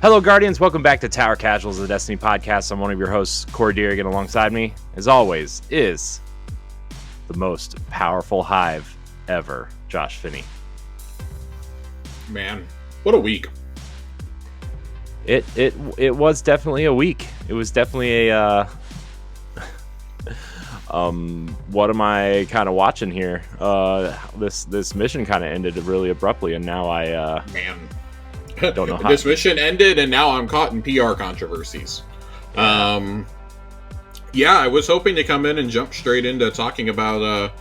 Hello, Guardians. Welcome back to Tower Casuals, the Destiny podcast. I'm one of your hosts, Corey Deerigan. Alongside me, as always, is the most powerful hive ever, Josh Finney. Man, what a week. It was definitely a week. It was definitely a what am I kind of watching here? This mission kind of ended really abruptly, and now I don't know how. This mission ended, and now I'm caught in PR controversies. I was hoping to come in and jump straight into talking about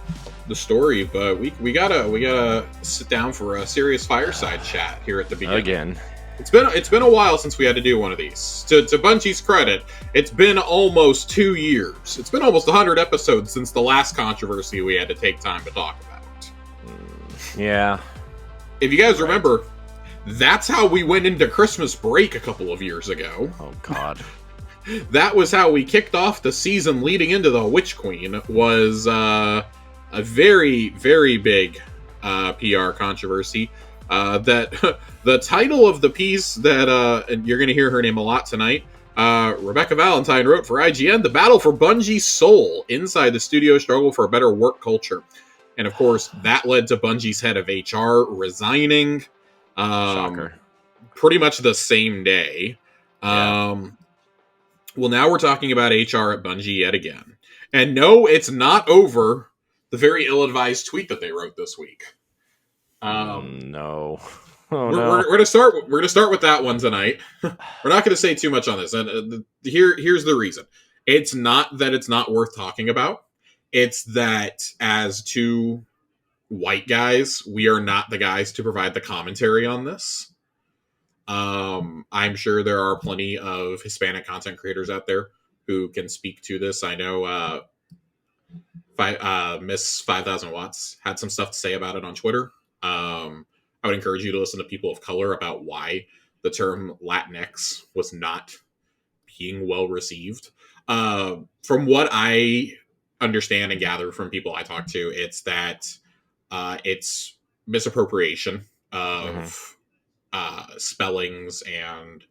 the story, but we gotta sit down for a serious fireside chat here at the beginning. Again. It's been a while since we had to do one of these. To Bungie's credit, it's been almost 2 years. It's been almost 100 episodes since the last controversy we had to take time to talk about. Yeah. If you guys remember, that's how we went into Christmas break a couple of years ago. Oh, God. That was how we kicked off the season leading into the Witch Queen. Was a very, very big PR controversy. That the title of the piece that and you're going to hear her name a lot tonight, Rebecca Valentine wrote for IGN, "The Battle for Bungie's Soul: Inside the Studio Struggle for a Better Work Culture." And of course, that led to Bungie's head of HR resigning. Shocker. Pretty much the same day. Yeah. Well, now we're talking about HR at Bungie yet again. And no, it's not over the very ill-advised tweet that they wrote this week. No. We're gonna start with that one tonight. We're not gonna say too much on this. And here's the reason. It's not that it's not worth talking about. It's that as two white guys, we are not the guys to provide the commentary on this. I'm sure there are plenty of Hispanic content creators out there who can speak to this. I know Miss 5000 Watts had some stuff to say about it on Twitter. I would encourage you to listen to people of color about why the term Latinx was not being well received. From what I understand and gather from people I talk to, it's that it's misappropriation of spellings, and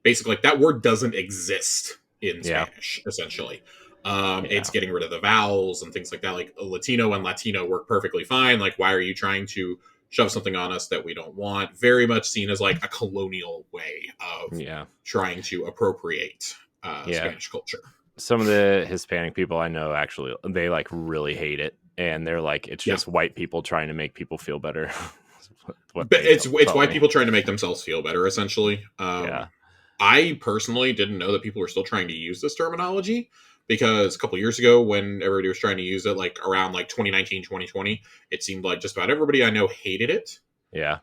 basically like, that word doesn't exist in Spanish, essentially. It's getting rid of the vowels and things like that. Like Latino and Latino work perfectly fine. Like, why are you trying to shove something on us that we don't want? Very much seen as like a colonial way of trying to appropriate Spanish culture. Some of the Hispanic people I know, actually, they like really hate it, and they're like, it's just white people trying to make people feel better. It's white people trying to make themselves feel better, essentially. I personally didn't know that people were still trying to use this terminology, because a couple years ago, when everybody was trying to use it, like around like 2019, 2020, it seemed like just about everybody I know hated it. Yeah.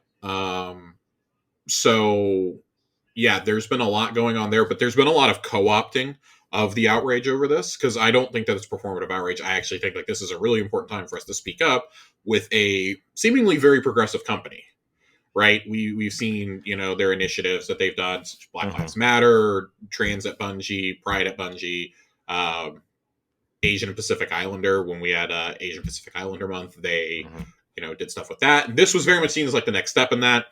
So there's been a lot going on there, but there's been a lot of co-opting of the outrage over this, because I don't think that it's performative outrage. I actually think like this is a really important time for us to speak up with a seemingly very progressive company, right? We've seen, their initiatives that they've done, such as Black Lives Matter, Trans at Bungie, Pride at Bungie, Asian and Pacific Islander. When we had Asian Pacific Islander month, they did stuff with that. And this was very much seen as like the next step in that.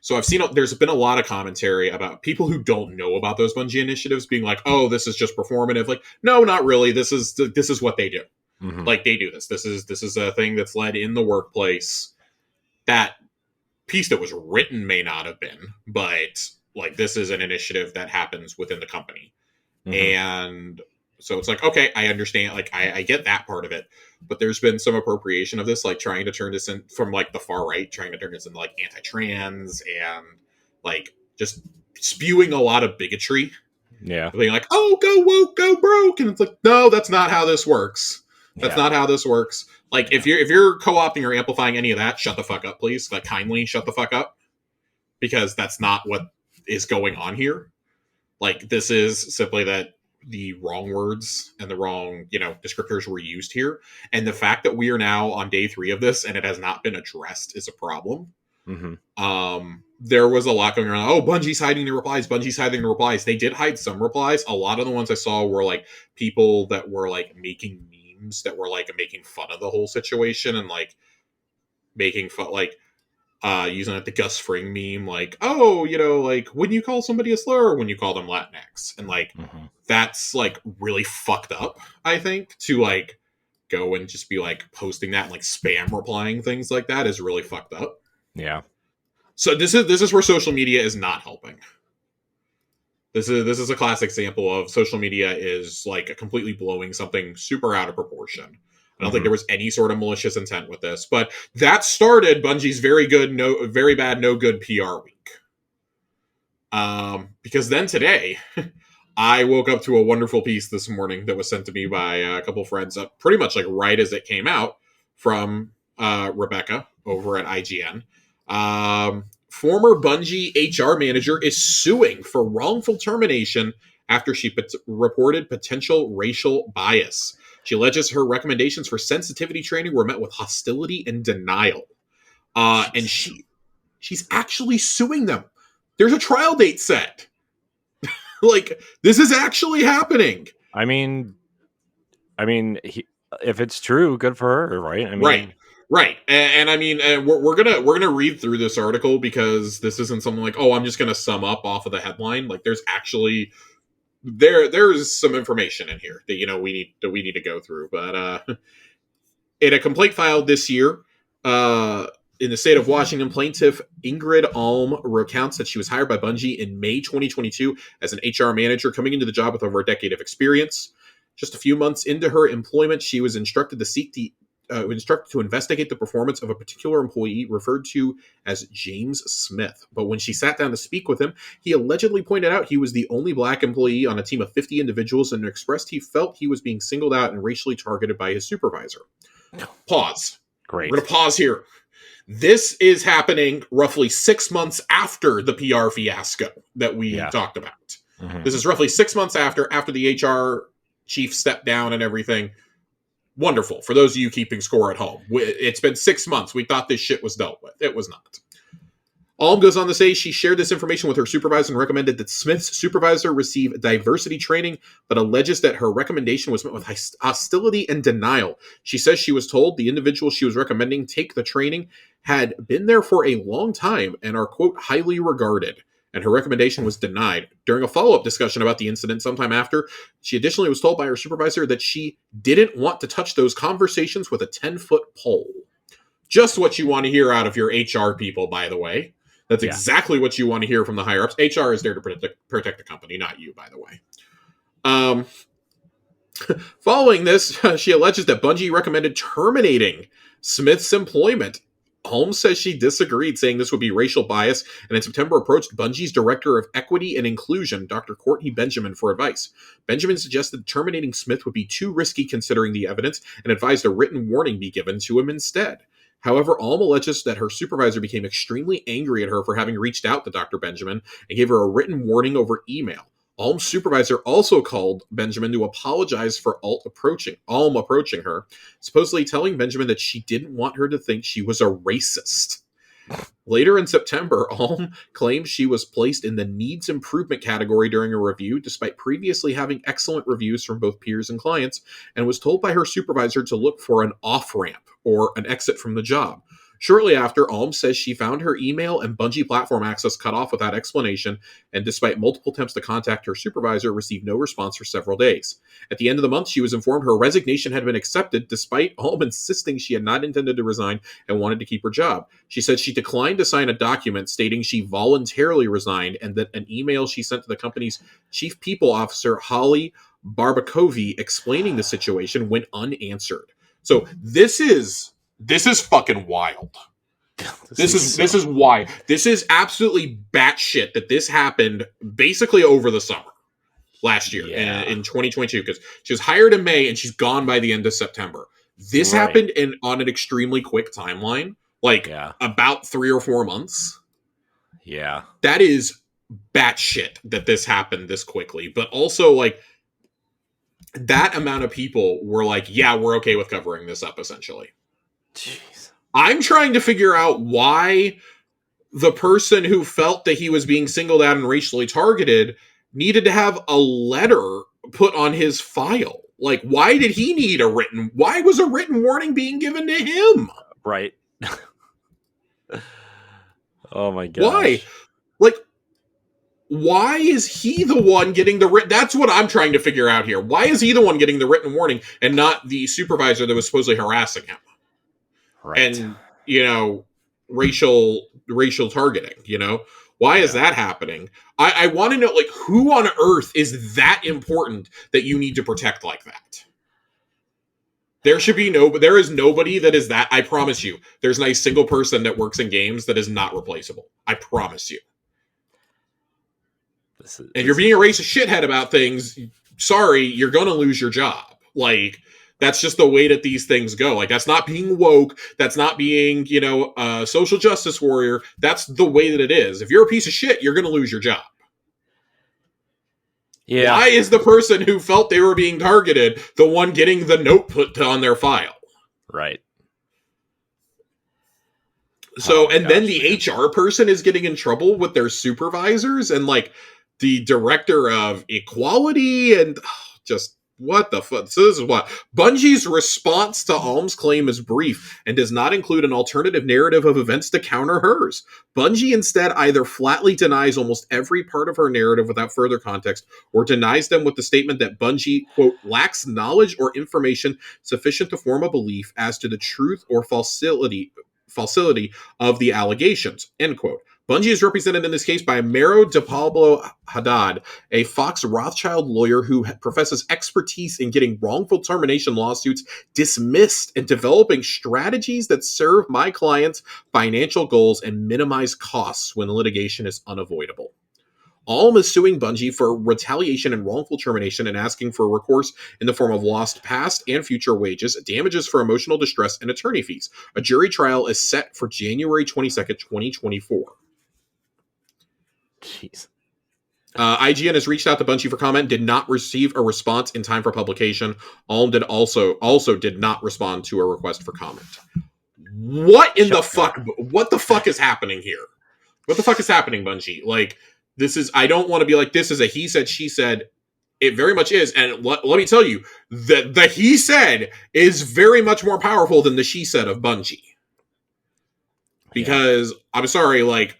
So I've seen there's been a lot of commentary about people who don't know about those Bungie initiatives being like, "Oh, this is just performative." Like, no, not really. This is what they do. Like, they do this. This is a thing that's led in the workplace. That piece that was written may not have been, but like, this is an initiative that happens within the company. And so it's like, okay, I understand. Like, I get that part of it, but there's been some appropriation of this, like trying to turn this in from like the far right, trying to turn this into like anti-trans and like just spewing a lot of bigotry. Yeah. Being like, "Oh, go woke, go broke." And it's like, no, that's not how this works. That's not how this works. Like, if you're co-opting or amplifying any of that, shut the fuck up, please. Like, kindly shut the fuck up. Because that's not what is going on here. Like, this is simply that the wrong words and the wrong, descriptors were used here. And the fact that we are now on day 3 of this and it has not been addressed is a problem. There was a lot going on. Oh, Bungie's hiding the replies. Bungie's hiding the replies. They did hide some replies. A lot of the ones I saw were like people that were like making memes that were like making fun of the whole situation and like making fun, like using like the Gus Fring meme, like, oh, you know, like when you call somebody a slur or when you call them Latinx. And like, that's like really fucked up, I think, to like go and just be like posting that and like spam replying things like that is really fucked up. Yeah. So this is where social media is not helping. This is a classic example of social media is like completely blowing something super out of proportion. I don't think there was any sort of malicious intent with this, but that started Bungie's very bad, no good PR week. Because then today, I woke up to a wonderful piece this morning that was sent to me by a couple friends, pretty much like right as it came out from Rebecca over at IGN. Former Bungie HR manager is suing for wrongful termination after she reported potential racial bias. She alleges her recommendations for sensitivity training were met with hostility and denial. And she's actually suing them. There's a trial date set. Like, this is actually happening. I mean, if it's true, good for her, right? I mean, right. And I mean, we're gonna read through this article because this isn't something like, oh, I'm just gonna sum up off of the headline. Like, there's actually there's some information in here that, you know, we need to go through. But in a complaint filed this year, in the state of Washington, plaintiff Ingrid Alm recounts that she was hired by Bungie in May 2022 as an HR manager, coming into the job with over a decade of experience. Just a few months into her employment, she was instructed to investigate the performance of a particular employee referred to as James Smith. But when she sat down to speak with him, he allegedly pointed out he was the only black employee on a team of 50 individuals and expressed he felt he was being singled out and racially targeted by his supervisor. Pause. Great. We're going to pause here. This is happening roughly 6 months after the PR fiasco that we talked about. This is roughly 6 months after the HR chief stepped down and everything. Wonderful. For those of you keeping score at home, it's been 6 months. We thought this shit was dealt with. It was not. Alm goes on to say she shared this information with her supervisor and recommended that Smith's supervisor receive diversity training, but alleges that her recommendation was met with hostility and denial. She says she was told the individual she was recommending take the training had been there for a long time and are, quote, highly regarded, and her recommendation was denied. During a follow-up discussion about the incident sometime after, she additionally was told by her supervisor that she didn't want to touch those conversations with a 10-foot pole. Just what you want to hear out of your HR people, by the way. That's exactly what you want to hear from the higher-ups. HR is there to protect the company, not you, by the way. Following this, she alleges that Bungie recommended terminating Smith's employment. Holmes says she disagreed, saying this would be racial bias, and in September approached Bungie's Director of Equity and Inclusion, Dr. Courtney Benjamin, for advice. Benjamin suggested terminating Smith would be too risky considering the evidence and advised a written warning be given to him instead. However, Alm alleges that her supervisor became extremely angry at her for having reached out to Dr. Benjamin and gave her a written warning over email. Alm's supervisor also called Benjamin to apologize for Alm approaching her, supposedly telling Benjamin that she didn't want her to think she was a racist. Later in September, Alm claimed she was placed in the needs improvement category during a review, despite previously having excellent reviews from both peers and clients, and was told by her supervisor to look for an off-ramp or an exit from the job. Shortly after, Alm says she found her email and Bungie platform access cut off without explanation, and despite multiple attempts to contact her supervisor, received no response for several days. At the end of the month, she was informed her resignation had been accepted, despite Alm insisting she had not intended to resign and wanted to keep her job. She said she declined to sign a document stating she voluntarily resigned, and that an email she sent to the company's chief people officer, Holly Barbakovi, explaining the situation went unanswered. So this is fucking wild. This is why. This is absolutely batshit that this happened basically over the summer last year in 2022, because she was hired in May and she's gone by the end of September. This happened on an extremely quick timeline, about 3 or 4 months. Yeah. That is batshit that this happened this quickly, but also like that amount of people were like, yeah, we're okay with covering this up, essentially. Jeez. I'm trying to figure out why the person who felt that he was being singled out and racially targeted needed to have a letter put on his file. Like, why was a written warning being given to him? Right. Oh my Why? gosh. Like, why is he the one getting the written? That's what I'm trying to figure out here. Why is he the one getting the written warning and not the supervisor that was supposedly harassing him? Right. And, you know, racial targeting, you know? Why is that happening? I want to know, like, who on earth is that important that you need to protect like that? There is nobody that is that. I promise you, there's not a single person that works in games that is not replaceable. I promise you. If you're being a racist shithead about things, sorry, you're going to lose your job. Like, that's just the way that these things go. Like, that's not being woke. That's not being, you know, a social justice warrior. That's the way that it is. If you're a piece of shit, you're going to lose your job. Yeah. Why is the person who felt they were being targeted the one getting the note put on their file? Right. So, and then the HR person is getting in trouble with their supervisors and, like, the director of equality and just what the fuck. So this is what Bungie's response to Alm's claim is brief and does not include an alternative narrative of events to counter hers. Bungie instead either flatly denies almost every part of her narrative without further context or denies them with the statement that Bungie, quote, lacks knowledge or information sufficient to form a belief as to the truth or falsity of the allegations, end quote. Bungie is represented in this case by Mero de Pablo Haddad, a Fox Rothschild lawyer who professes expertise in getting wrongful termination lawsuits dismissed and developing strategies that serve my clients' financial goals and minimize costs when litigation is unavoidable. Alm is suing Bungie for retaliation and wrongful termination and asking for recourse in the form of lost past and future wages, damages for emotional distress, and attorney fees. A jury trial is set for January 22nd, 2024. Jeez. IGN has reached out to Bungie for comment, did not receive a response in time for publication. Alm did also did not respond to a request for comment. What in the fuck? What the fuck is happening here? What the fuck is happening, Bungie? Like, this is, I don't want to be like, this is a he said, she said. It very much is. And let me tell you, the he said is very much more powerful than the she said of Bungie. Because, I'm sorry, like,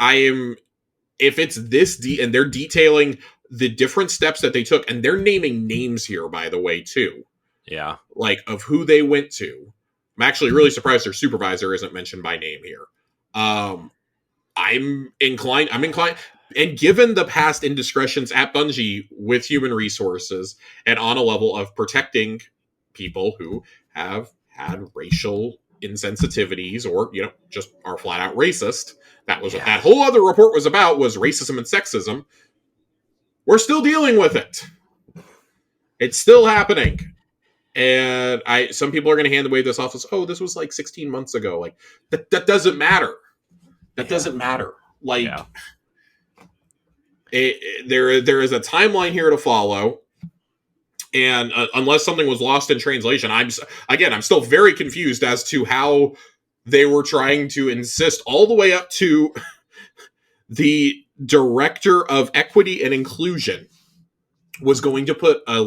if it's this and they're detailing the different steps that they took, and they're naming names here, by the way, too. Yeah. Like, of who they went to. I'm actually really surprised their supervisor isn't mentioned by name here. I'm inclined, and given the past indiscretions at Bungie with human resources and on a level of protecting people who have had racial insensitivities or, you know, just are flat out racist, that was what that whole other report was about, was racism and sexism. We're still dealing with it. It's still happening. And some people are going to hand away this off as, oh, this was like 16 months ago. Like, that doesn't matter. That doesn't matter. Like, there is a timeline here to follow. And unless something was lost in translation, I'm still very confused as to how they were trying to insist all the way up to the director of equity and inclusion was going to put a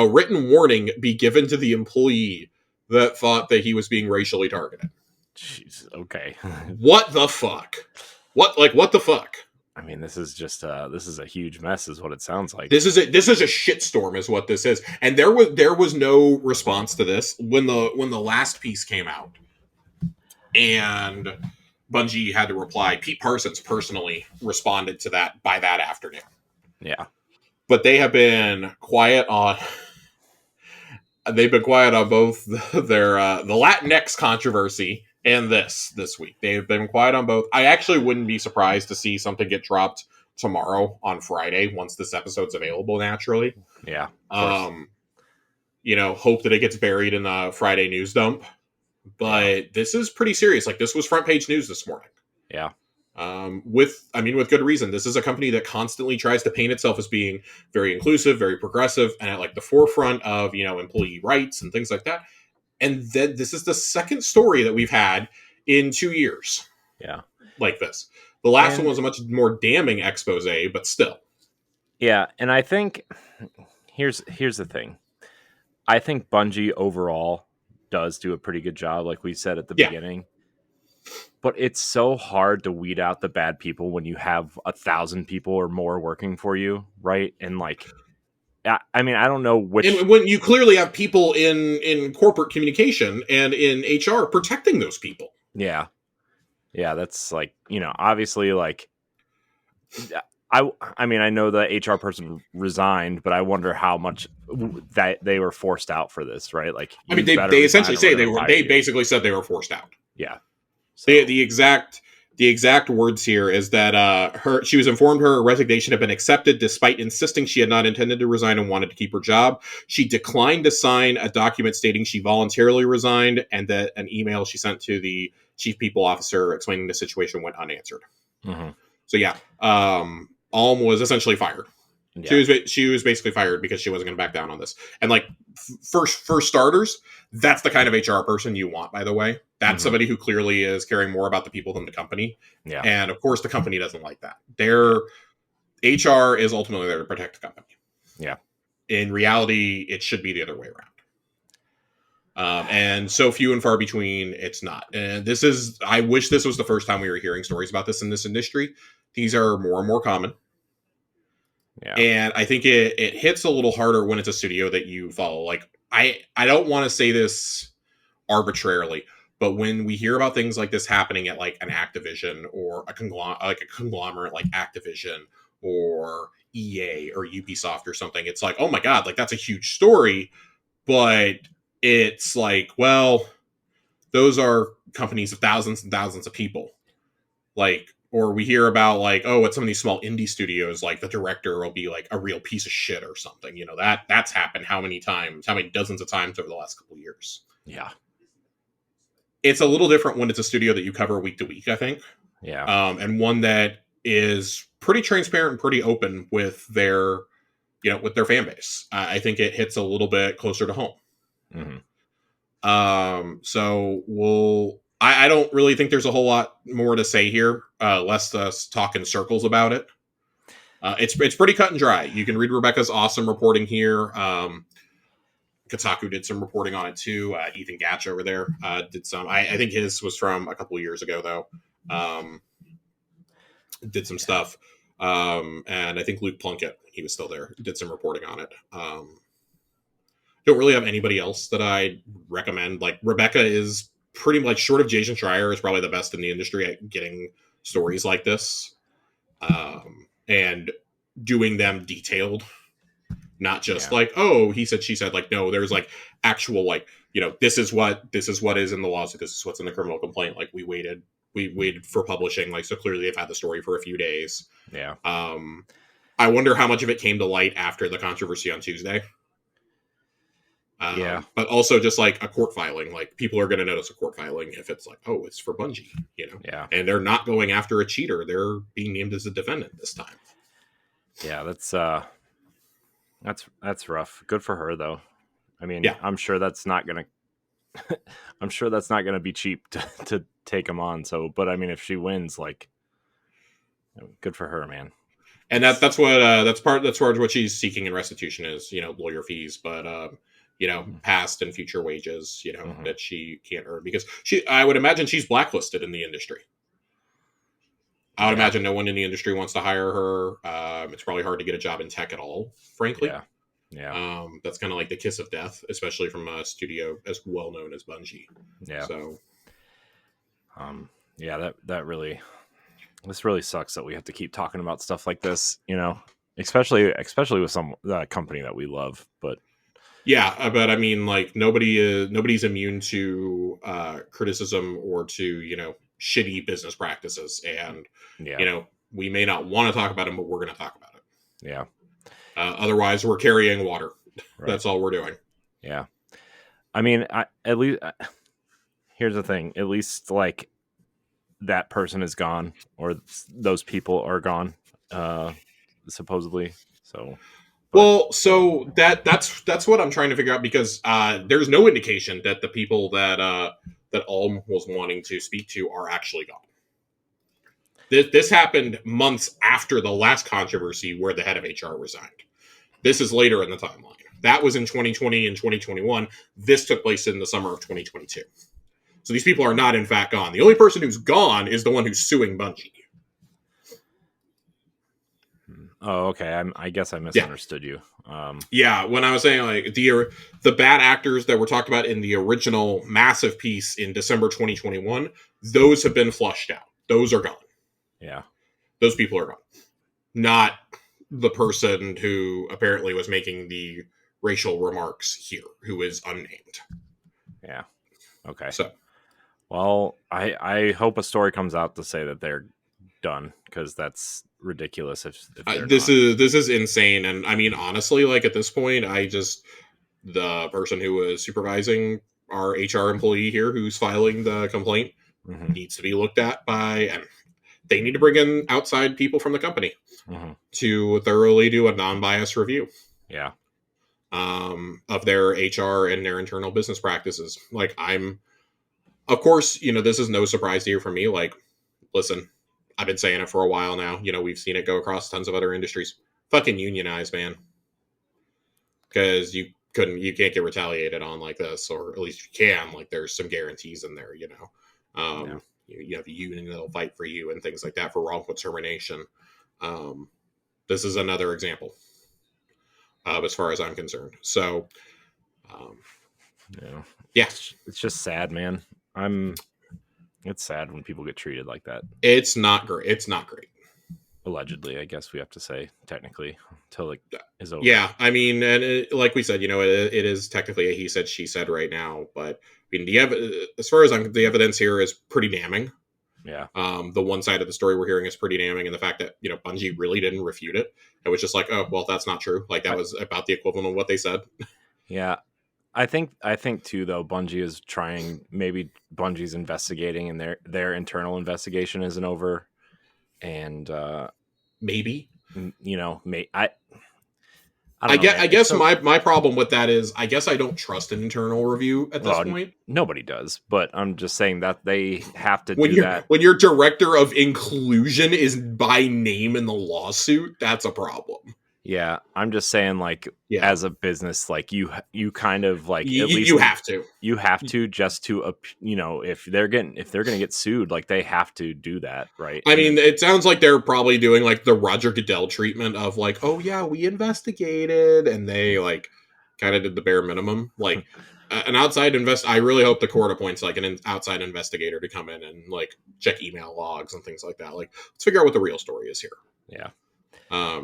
written warning be given to the employee that thought that he was being racially targeted. Jeez, okay. What the fuck? What the fuck? I mean, this is just this is a huge mess, is what it sounds like. This is a shitstorm, is what this is. And there was no response to this when the last piece came out, and Bungie had to reply. Pete Parsons personally responded to that by that afternoon. Yeah, but they have been quiet on. They've been quiet on both their the Latinx controversy and this week. They've been quiet on both. I actually wouldn't be surprised to see something get dropped tomorrow on Friday once this episode's available, naturally. Yeah. You know, hope that it gets buried in the Friday news dump. But this is pretty serious. Like, this was front page news this morning. Yeah. With good reason. This is a company that constantly tries to paint itself as being very inclusive, very progressive, and at like the forefront of, you know, employee rights and things like that. And then this is the second story that we've had in 2 years. Yeah. Like this. The last one was a much more damning expose, but still. Yeah, and I think here's the thing. I think Bungie overall does do a pretty good job, like we said at the beginning. But it's so hard to weed out the bad people when you have 1,000 people or more working for you, right? And like, I mean, I don't know which. And when you clearly have people in corporate communication and in HR protecting those people. Yeah, yeah, that's like, obviously, like, I mean, I know the HR person resigned, but I wonder how much that they were forced out for this, right? Like, I mean, you better they resign essentially or we're say going to fire they you. basically said they were forced out. Yeah. So The exact words here is that she was informed her resignation had been accepted despite insisting she had not intended to resign and wanted to keep her job. She declined to sign a document stating she voluntarily resigned, and that an email she sent to the chief people officer explaining the situation went unanswered. mm-hmm. So yeah, Alm was essentially fired. Yeah. She was basically fired because she wasn't going to back down on this. And like for starters, that's the kind of HR person you want. By the way, that's somebody who clearly is caring more about the people than the company. Yeah. And of course, the company doesn't like that. Their HR is ultimately there to protect the company. Yeah. In reality, it should be the other way around. And so few and far between, it's not. And I wish this was the first time we were hearing stories about this in this industry. These are more and more common. Yeah. And I think it hits a little harder when it's a studio that you follow. Like, I don't want to say this arbitrarily, but when we hear about things like this happening at like an Activision or a conglomerate like Activision or EA or Ubisoft or something, it's like, oh my God, like that's a huge story. But it's like, well, those are companies of thousands and thousands of people. Like, or we hear about like, oh, at some of these small indie studios, like the director will be like a real piece of shit or something. That's happened how many dozens of times over the last couple of years. Yeah. It's a little different when it's a studio that you cover week to week, I think. Yeah. And one that is pretty transparent and pretty open with their fan base. I think it hits a little bit closer to home. Mm-hmm. So I don't really think there's a whole lot more to say here, less us talk in circles about it. It's pretty cut and dry. You can read Rebecca's awesome reporting here. Kotaku did some reporting on it too. Ethan Gatch over there did some. I think his was from a couple of years ago though. Did some stuff, and I think Luke Plunkett, he was still there, did some reporting on it. Don't really have anybody else that I recommend. Like Rebecca is pretty much, short of Jason Schreier, is probably the best in the industry at getting stories like this, and doing them detailed, not just like, oh, he said, she said. Like, no, there's like actual, like, this is what is in the lawsuit. This is what's in the criminal complaint. Like, we waited for publishing. Like, so clearly they've had the story for a few days. Yeah. I wonder how much of it came to light after the controversy on Tuesday. Yeah. But also just like a court filing, like people are going to notice a court filing if it's like, oh, it's for Bungie, Yeah. And they're not going after a cheater. They're being named as a defendant this time. Yeah. That's rough. Good for her though. I mean, yeah. I'm sure that's not going to be cheap to take them on. So, but I mean, if she wins, like, good for her, man. And that's part of what she's seeking in restitution is, lawyer fees, but, past and future wages, that she can't earn because I would imagine she's blacklisted in the industry. I would imagine no one in the industry wants to hire her. It's probably hard to get a job in tech at all, frankly. Yeah. That's kind of like the kiss of death, especially from a studio as well known as Bungie. Yeah. So, that really, this really sucks that we have to keep talking about stuff like this, especially with some company that we love, but. Yeah, but I mean, like nobody's immune to criticism or to shitty business practices, and we may not want to talk about them, but we're going to talk about it. Yeah. Otherwise, we're carrying water. Right. That's all we're doing. Yeah. I mean, at least here's the thing. At least like that person is gone, or those people are gone, supposedly. So. Well, so that's what I'm trying to figure out, because there's no indication that the people that Alm was wanting to speak to are actually gone. This happened months after the last controversy where the head of HR resigned. This is later in the timeline. That was in 2020 and 2021. This took place in the summer of 2022. So these people are not in fact gone. The only person who's gone is the one who's suing Bungie. Oh, okay. I guess I Yeah. misunderstood you. Yeah, when I was saying like the bad actors that were talked about in the original massive piece in December 2021, those have been flushed out. Those are gone. Yeah. Those people are gone. Not the person who apparently was making the racial remarks here, who is unnamed. Yeah. Okay. So, well, I hope a story comes out to say that they're done, because that's ridiculous if they're this not. is insane. And I mean, honestly, like at this point, the person who was supervising our HR employee here who's filing the complaint needs to be looked at by, and they need to bring in outside people from the company to thoroughly do a non-biased review. Yeah. Of their HR and their internal business practices. Like, of course, this is no surprise here for me. Like, listen, I've been saying it for a while now. We've seen it go across tons of other industries. Fucking unionize, man. Because you can't get retaliated on like this, or at least you can. Like, there's some guarantees in there, Yeah. You have a union that'll fight for you and things like that for wrongful termination. This is another example, as far as I'm concerned. So, yeah, it's just sad, man. It's sad when people get treated like that. It's not great. It's not great. Allegedly, I guess we have to say, technically, until it is over. Yeah, I mean, and like we said, it is technically a he said, she said right now. But I mean, as far as the evidence here is pretty damning. Yeah. The one side of the story we're hearing is pretty damning, and the fact that Bungie really didn't refute it. It was just like, oh well, that's not true. Like, that was about the equivalent of what they said. Yeah. I think too, though, Bungie is trying. Maybe Bungie's investigating, and their internal investigation isn't over, and maybe I guess my problem with that is, I guess I don't trust an internal review at this point. Nobody does, but I'm just saying that they have to do that. When your director of inclusion is by name in the lawsuit, that's a problem. Yeah, I'm just saying, like, as a business, like, you kind of like, at least you have to just to if they're gonna get sued, like, they have to do that, right? I mean, it sounds like they're probably doing like the Roger Goodell treatment of like, oh yeah, we investigated, and they like kind of did the bare minimum. Like, an outside I really hope the court appoints like an outside investigator to come in and like check email logs and things like that. Like, let's figure out what the real story is here. Yeah.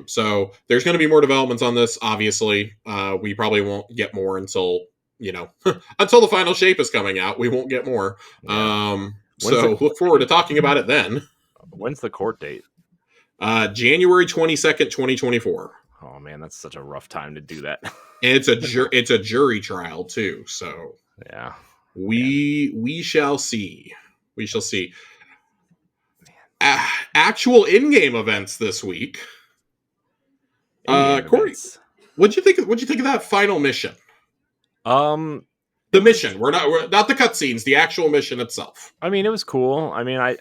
So there's going to be more developments on this. Obviously, we probably won't get more until until the final shape is coming out. We won't get more. Yeah. So look forward to talking about it then. When's the court date? January 22nd, 2024. Oh man, that's such a rough time to do that. And it's a jury trial too. So yeah, we shall see. We shall see. Actual in-game events this week. Corey, what'd you think of that final mission? The mission. We're not the cutscenes. The actual mission itself. I mean, it was cool. I mean, I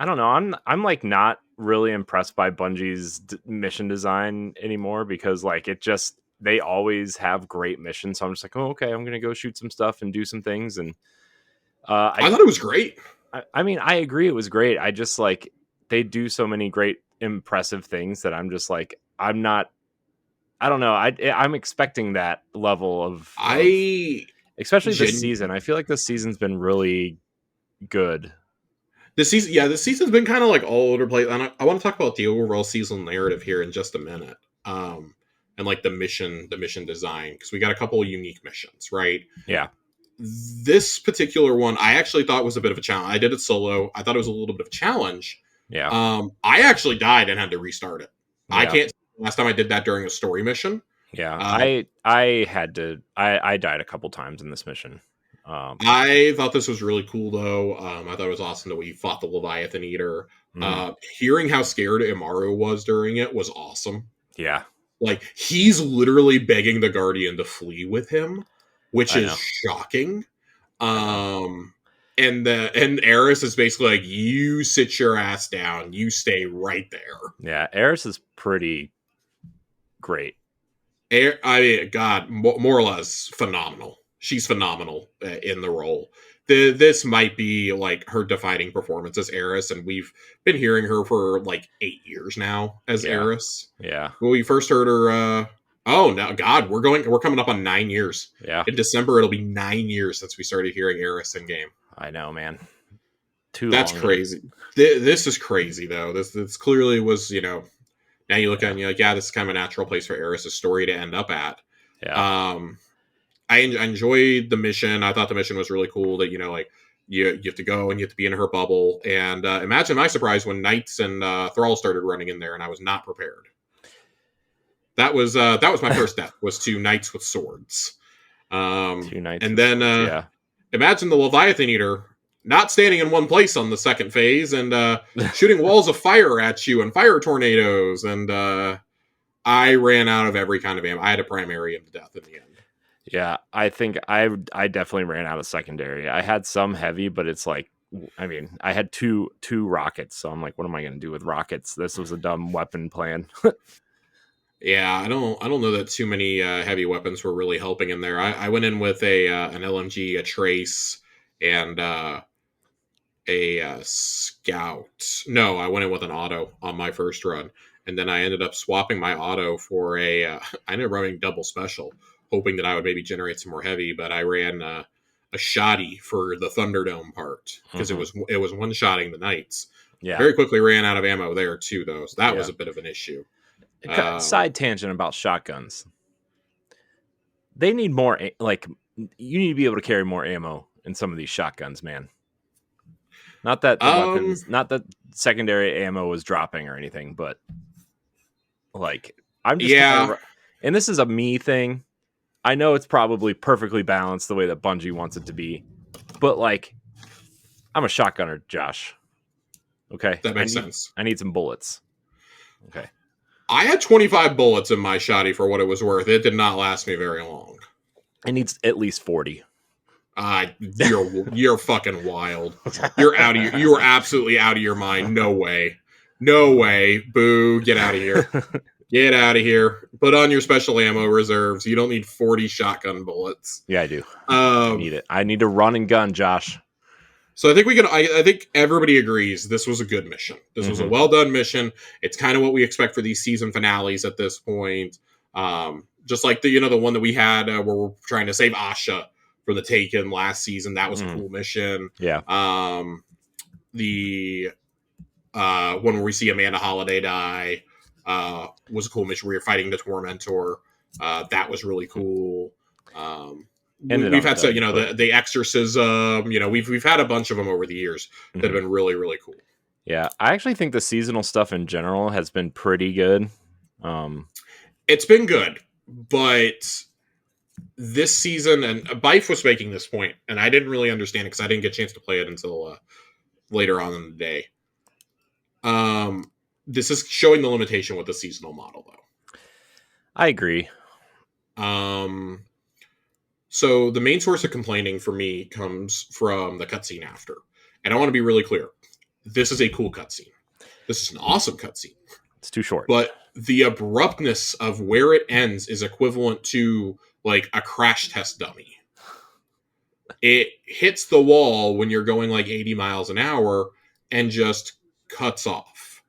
don't know. I'm like not really impressed by Bungie's mission design anymore, because like they always have great missions. So I'm just like, oh, okay, I'm gonna go shoot some stuff and do some things. And I thought it was great. I mean, I agree, it was great. I just like, they do so many great, impressive things that I'm just like, I don't know. I'm expecting that level of especially this season. I feel like this season's been really good. This season's been kind of like all over the place. And I want to talk about the overall season narrative here in just a minute. And like the mission design, because we got a couple of unique missions, right? Yeah. This particular one, I actually thought was a bit of a challenge. I did it solo. I thought it was a little bit of a challenge. Yeah. I actually died and had to restart it. Yeah. I can't. Last time I did that during a story mission. Yeah, I had to. I died a couple times in this mission. I thought this was really cool, though. I thought it was awesome that we fought the Leviathan Eater. Hearing how scared Imaru was during it was awesome. Yeah, like he's literally begging the Guardian to flee with him, which is shocking. And Eris is basically like, you sit your ass down, you stay right there. Yeah, Eris is pretty great. I mean, God, more or less phenomenal. She's phenomenal in the role. This might be like her defining performance as Eris, and we've been hearing her for like 8 years now as Yeah. Eris. Yeah. When we first heard her, oh no, God, we're coming up on 9 years. Yeah. In December, it'll be 9 years since we started hearing Eris in game. I know, man. Too That's long. crazy. This is crazy though. This clearly was, now you look at it and you're like, yeah, this is kind of a natural place for Eris' story to end up at. Yeah. I enjoyed the mission. I thought the mission was really cool that, like, you have to go and you have to be in her bubble. And imagine my surprise when Knights and Thrall started running in there and I was not prepared. That was my first death, was to Knights with swords. 2 nights. And then yeah. Imagine the Leviathan Eater not standing in one place on the second phase and shooting walls of fire at you and fire tornadoes. And I ran out of every kind of ammo. I had a primary into death in the end. Yeah, I think I definitely ran out of secondary. I had some heavy, but it's like, I mean, I had two rockets, so I'm like, what am I going to do with rockets? This was a dumb weapon plan. Yeah, I don't know that too many heavy weapons were really helping in there. I went in with an LMG, a trace, and a scout. No, I went in with an auto on my first run, and then I ended up swapping my auto for I ended up running double special, hoping that I would maybe generate some more heavy, but I ran a shoddy for the Thunderdome part because it was one shotting the Knights. Yeah, very quickly ran out of ammo there too, though. So that was a bit of an issue. Side tangent about shotguns. They need more. Like, you need to be able to carry more ammo in some of these shotguns, man. Not that the weapons, not that secondary ammo was dropping or anything, but like, I'm just and this is a me thing. I know it's probably perfectly balanced the way that Bungie wants it to be, but like, I'm a shotgunner, Josh. Okay, that makes sense. I need some bullets. Okay, I had 25 bullets in my shoddy for what it was worth. It did not last me very long. It needs at least 40. You're fucking wild. You are absolutely out of your mind. No way. Boo. Get out of here. Get out of here. Put on your special ammo reserves. You don't need 40 shotgun bullets. Yeah, I do. I need it. I need to run and gun, Josh. So I think I think everybody agrees this was a good mission. This was a well done mission. It's kind of what we expect for these season finales at this point. Just like the one that we had where we're trying to save Asha for the Taken last season. That was a cool mission. Yeah. The one where we see Amanda Holiday die was a cool mission where you're fighting the Tormentor. That was really cool. We've had the Exorcism. We've had a bunch of them over the years that have been really, really cool. Yeah, I actually think the seasonal stuff in general has been pretty good. It's been good, but this season, and Bife was making this point, and I didn't really understand it because I didn't get a chance to play it until later on in the day. This is showing the limitation with the seasonal model, though. I agree. So the main source of complaining for me comes from the cutscene after. And I want to be really clear. This is a cool cutscene. This is an awesome cutscene. It's too short. But the abruptness of where it ends is equivalent to like a crash test dummy. It hits the wall when you're going like 80 miles an hour and just cuts off.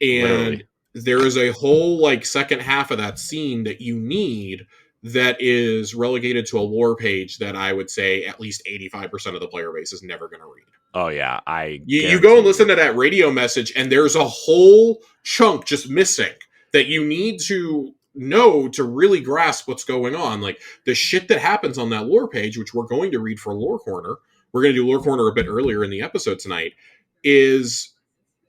And literally, there is a whole like second half of that scene that you need that is relegated to a lore page that I would say at least 85% of the player base is never going to read. Oh, yeah. You go and listen to that radio message, and there's a whole chunk just missing that you need to know to really grasp what's going on. Like, the shit that happens on that lore page, which we're going to read for Lore Corner, we're going to do Lore Corner a bit earlier in the episode tonight, is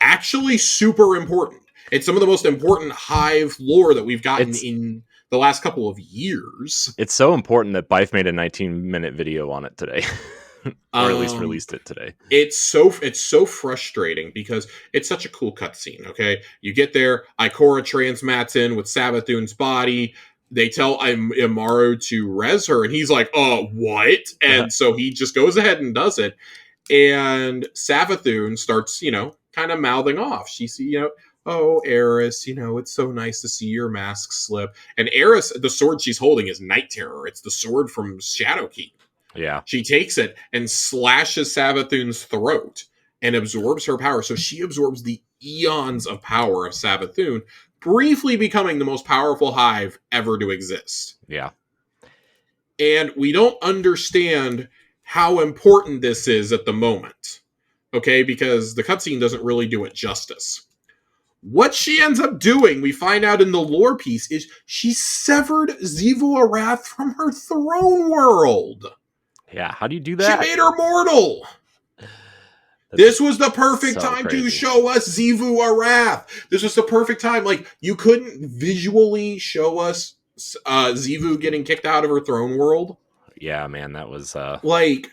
actually super important. It's some of the most important Hive lore that we've gotten in the last couple of years. It's so important that Bife made a 19-minute video on it today. Or at least released it today. It's so frustrating because it's such a cool cutscene, okay? You get there, Ikora transmats in with Savathun's body. They tell Imaru to res her, and he's like, what? And so he just goes ahead and does it. And Savathun starts, kind of mouthing off. She see, oh, Eris, it's so nice to see your mask slip. And Eris, the sword she's holding is Night Terror. It's the sword from Shadowkeep. Yeah. She takes it and slashes Savathun's throat and absorbs her power. So she absorbs the eons of power of Savathun, briefly becoming the most powerful hive ever to exist. Yeah. And we don't understand how important this is at the moment. Okay, because the cutscene doesn't really do it justice. What she ends up doing, we find out in the lore piece, is she severed Xivu Arath from her throne world. Yeah. How do you do She that? made her mortal. This was the perfect time to show us Xivu Arath. This was the perfect time. Like, you couldn't visually show us Xivu getting kicked out of her throne world. Yeah, man, that was like,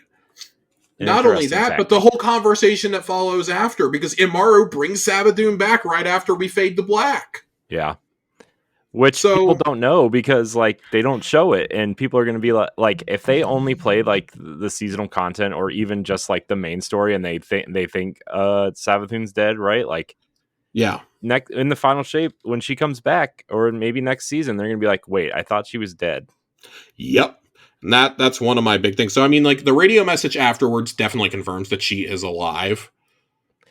not only that, but the whole conversation that follows after, because Imaru brings Savathun back right after we fade to black. Yeah. Which people don't know because like they don't show it, and people are going to be like if they only play like the seasonal content or even just like the main story and they think Savathun's dead, right? Like yeah. Next in the final shape when she comes back or maybe next season they're going to be like, "Wait, I thought she was dead." Yep. And that's one of my big things. So I mean like the radio message afterwards definitely confirms that she is alive.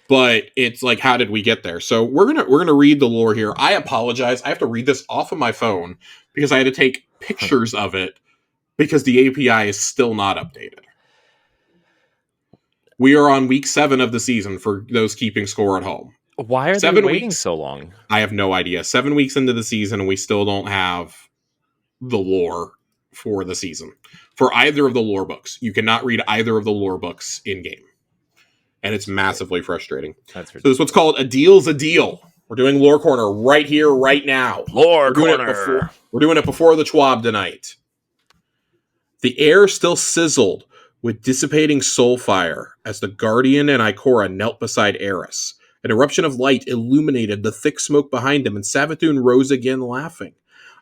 But it's like, how did we get there? So we're gonna read the lore here. I apologize. I have to read this off of my phone because I had to take pictures of it because the API is still not updated. We are on week 7 of the season for those keeping score at home. Why are they waiting so long? I have no idea. 7 weeks into the season, and we still don't have the lore for the season. For either of the lore books. You cannot read either of the lore books in-game. And it's massively frustrating. That's so this is what's called a deal's a deal. We're doing Lore Corner right here, right now. Lore Corner. We're doing it before the Chwab tonight. The air still sizzled with dissipating soul fire as the Guardian and Ikora knelt beside Eris. An eruption of light illuminated the thick smoke behind him, and Savathun rose again, laughing.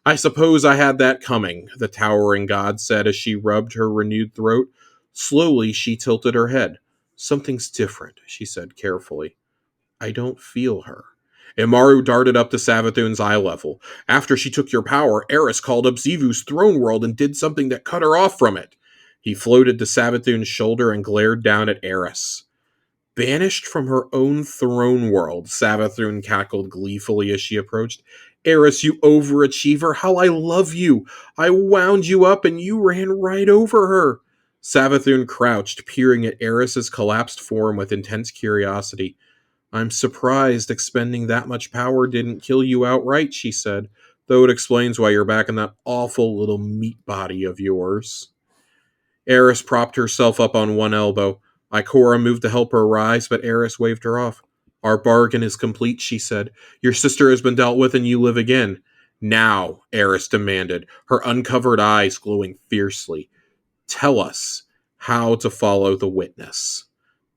I suppose I had that coming, the towering god said as she rubbed her renewed throat. Slowly, she tilted her head. Something's different, she said carefully. I don't feel her. Imaru darted up to Savathun's eye level. After she took your power, Eris called up Xivu's throne world and did something that cut her off from it. He floated to Savathun's shoulder and glared down at Eris. Banished from her own throne world, Savathun cackled gleefully as she approached. Eris, you overachiever, how I love you. I wound you up and you ran right over her. Savathun crouched, peering at Eris's collapsed form with intense curiosity. I'm surprised expending that much power didn't kill you outright, she said, though it explains why you're back in that awful little meat body of yours. Eris propped herself up on one elbow. Ikora moved to help her rise, but Eris waved her off. Our bargain is complete, she said. Your sister has been dealt with and you live again. Now, Eris demanded, her uncovered eyes glowing fiercely. Tell us how to follow the witness.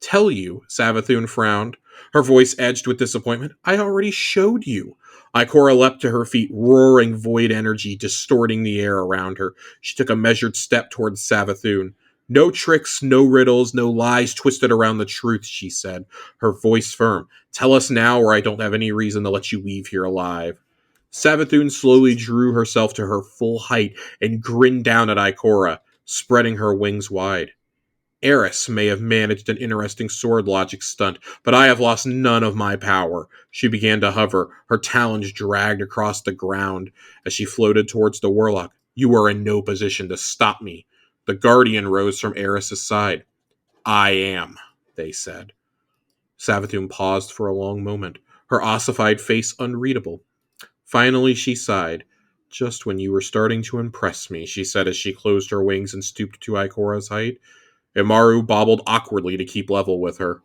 Tell you, Savathun frowned. Her voice edged with disappointment. I already showed you. Ikora leapt to her feet, roaring void energy, distorting the air around her. She took a measured step towards Savathun. No tricks, no riddles, no lies twisted around the truth, she said, her voice firm. Tell us now or I don't have any reason to let you leave here alive. Savathun slowly drew herself to her full height and grinned down at Ikora, spreading her wings wide. Eris may have managed an interesting sword logic stunt, but I have lost none of my power. She began to hover, her talons dragged across the ground as she floated towards the warlock. You are in no position to stop me. The Guardian rose from Eris's side. I am, they said. Savathun paused for a long moment, her ossified face unreadable. Finally, she sighed. Just when you were starting to impress me, she said as she closed her wings and stooped to Ikora's height. Imaru bobbled awkwardly to keep level with her.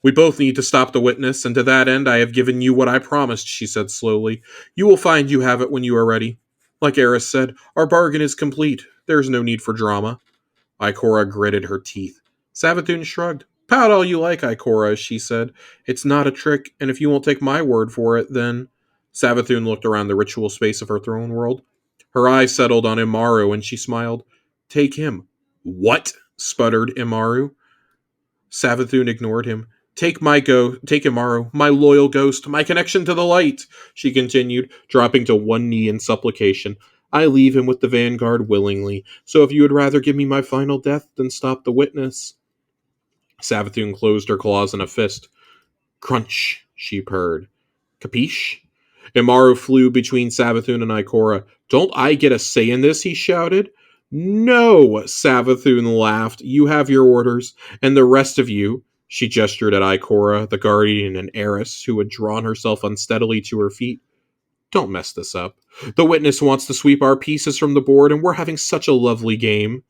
We both need to stop the witness, and to that end I have given you what I promised, she said slowly. You will find you have it when you are ready. Like Eris said, our bargain is complete. There is no need for drama. Ikora gritted her teeth. Savathun shrugged. Pout all you like, Ikora, she said. It's not a trick, and if you won't take my word for it, then... Savathun looked around the ritual space of her throne world. Her eyes settled on Imaru, and she smiled. Take him. What? Sputtered Imaru. Savathun ignored him. Take Imaru, my loyal ghost, my connection to the light, she continued, dropping to one knee in supplication. I leave him with the Vanguard willingly, so if you would rather give me my final death than stop the witness. Savathun closed her claws in a fist. Crunch, she purred. Capiche? Imaru flew between Savathun and Ikora. Don't I get a say in this? He shouted. No, Savathun laughed. You have your orders, and the rest of you. She gestured at Ikora, the guardian, and Eris, who had drawn herself unsteadily to her feet. Don't mess this up. The witness wants to sweep our pieces from the board, and we're having such a lovely game.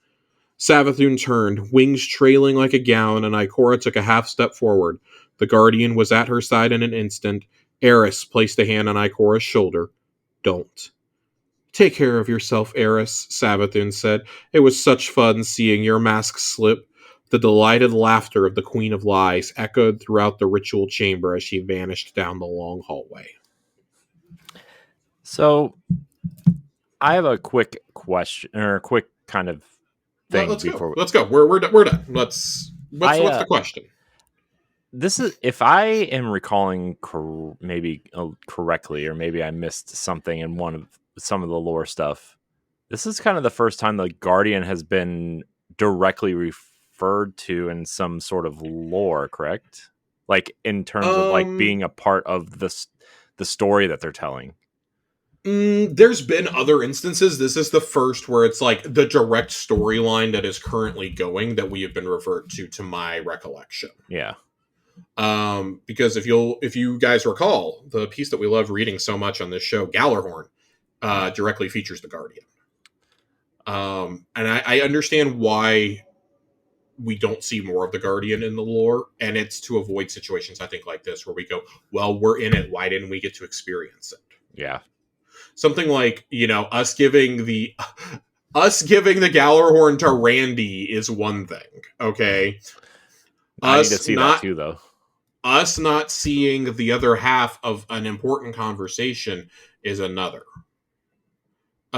Savathun turned, wings trailing like a gown, and Ikora took a half step forward. The guardian was at her side in an instant. Eris placed a hand on Ikora's shoulder. Don't. Take care of yourself, Eris, Savathun said. It was such fun seeing your mask slip. The delighted laughter of the Queen of Lies echoed throughout the ritual chamber as she vanished down the long hallway. So, I have a quick question, or a quick kind of thing. Let's go. Let's go. We're done. What's the question? This is, if I am recalling maybe correctly, or maybe I missed something in some of the lore stuff. This is kind of the first time the Guardian has been directly referred to in some sort of lore, correct? Like in terms of like being a part of the story that they're telling. There's been other instances. This is the first where it's like the direct storyline that is currently going that we have been referred to my recollection. Yeah. Because if you guys recall, the piece that we love reading so much on this show, Gallarhorn, directly features the Guardian. And I understand why we don't see more of the Guardian in the lore, and it's to avoid situations, I think, like this, where we go, well, we're in it, why didn't we get to experience it? Yeah. Something like, us giving the Gallarhorn to Randy is one thing, okay? I need to see that too, though. Us not seeing the other half of an important conversation is another.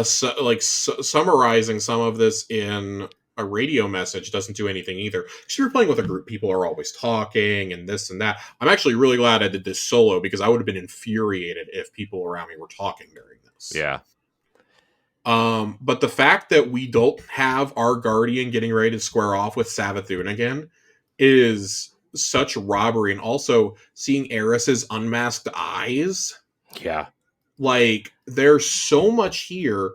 Summarizing some of this in a radio message doesn't do anything either. Because you're playing with a group, people are always talking and this and that. I'm actually really glad I did this solo because I would have been infuriated if people around me were talking during this. Yeah. But the fact that we don't have our Guardian getting ready to square off with Savathun again is such robbery. And also seeing Eris's unmasked eyes. Yeah. Like, there's so much here.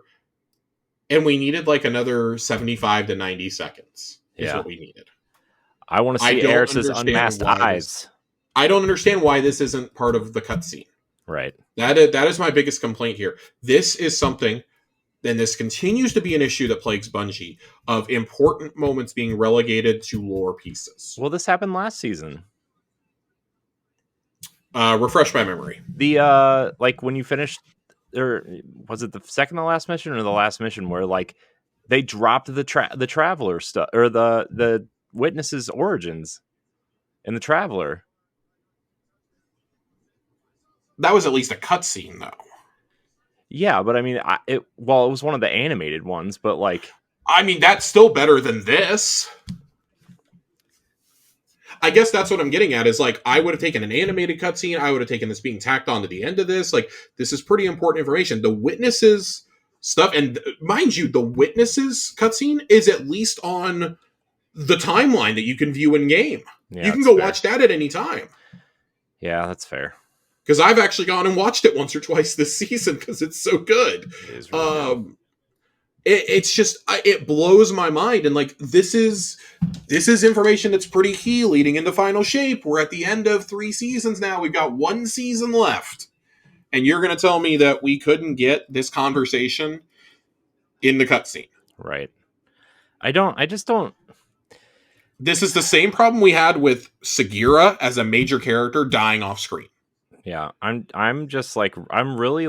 And we needed like another 75 to 90 seconds is what we needed. I want to see Eris's unmasked eyes. I don't understand why this isn't part of the cutscene. Right. That is my biggest complaint here. This is something, and this continues to be an issue that plagues Bungie, of important moments being relegated to lore pieces. Well, this happened last season. Refresh my memory. The like when you finished, or was it the second to last mission or the last mission where like they dropped the traveler stuff, or the witness's origins in the traveler? That was at least a cutscene, though. Yeah, but I mean, it was one of the animated ones, but like, I mean, that's still better than this. I guess that's what I'm getting at, is like, I would have taken an animated cutscene. I would have taken this being tacked on to the end of this. Like, this is pretty important information. The witnesses stuff, and mind you, the witnesses cutscene is at least on the timeline that you can view in game. Yeah, you can go watch that at any time. Yeah, that's fair. Because I've actually gone and watched it once or twice this season because it's so good. It is really good. It's just, it blows my mind. And like, this is information that's pretty key leading into Final Shape. We're at the end of 3 seasons now. We've got 1 season left. And you're going to tell me that we couldn't get this conversation in the cutscene. Right. I just don't. This is the same problem we had with Sagira as a major character dying off screen. Yeah, I'm just like, I'm really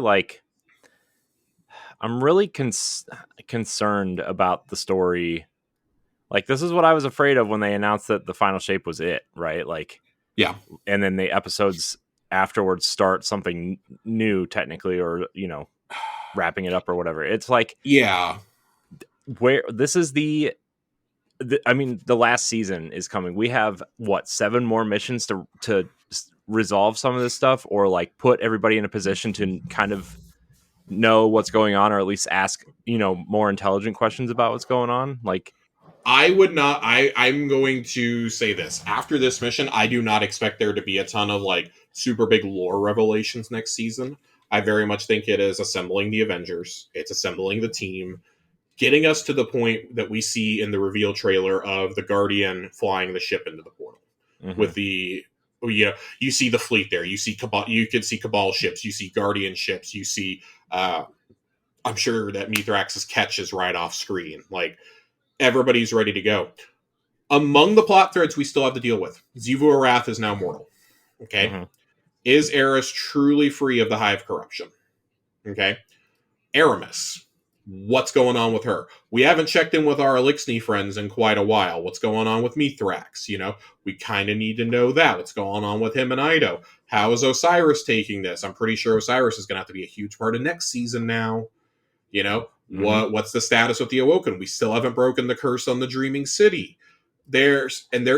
concerned about the story. Like, this is what I was afraid of when they announced that the Final Shape was it, right? Like, yeah. And then the episodes afterwards start something new, technically, or, wrapping it up or whatever. It's like, yeah, where this is the last season is coming. We have 7 more missions to resolve some of this stuff, or like put everybody in a position to kind of know what's going on, or at least ask, more intelligent questions about what's going on? Like, I would not. I'm going to say this. After this mission, I do not expect there to be a ton of like super big lore revelations next season. I very much think it is assembling the Avengers. It's assembling the team, getting us to the point that we see in the reveal trailer of the Guardian flying the ship into the portal. With the you see the fleet there. You see Cabal. You can see Cabal ships. You see Guardian ships. You see. I'm sure that Mithrax's catch is right off screen. Like everybody's ready to go. Among the plot threads we still have to deal with, Xivu Arath is now mortal. Okay, is Eris truly free of the Hive corruption? Okay, Aramis. What's going on with her? We haven't checked in with our Elixni friends in quite a while. What's going on with Mithrax? We kind of need to know that. What's going on with him and Ido? How is Osiris taking this? I'm pretty sure Osiris is going to have to be a huge part of next season now. What's the status with the Awoken? We still haven't broken the curse on the Dreaming City. There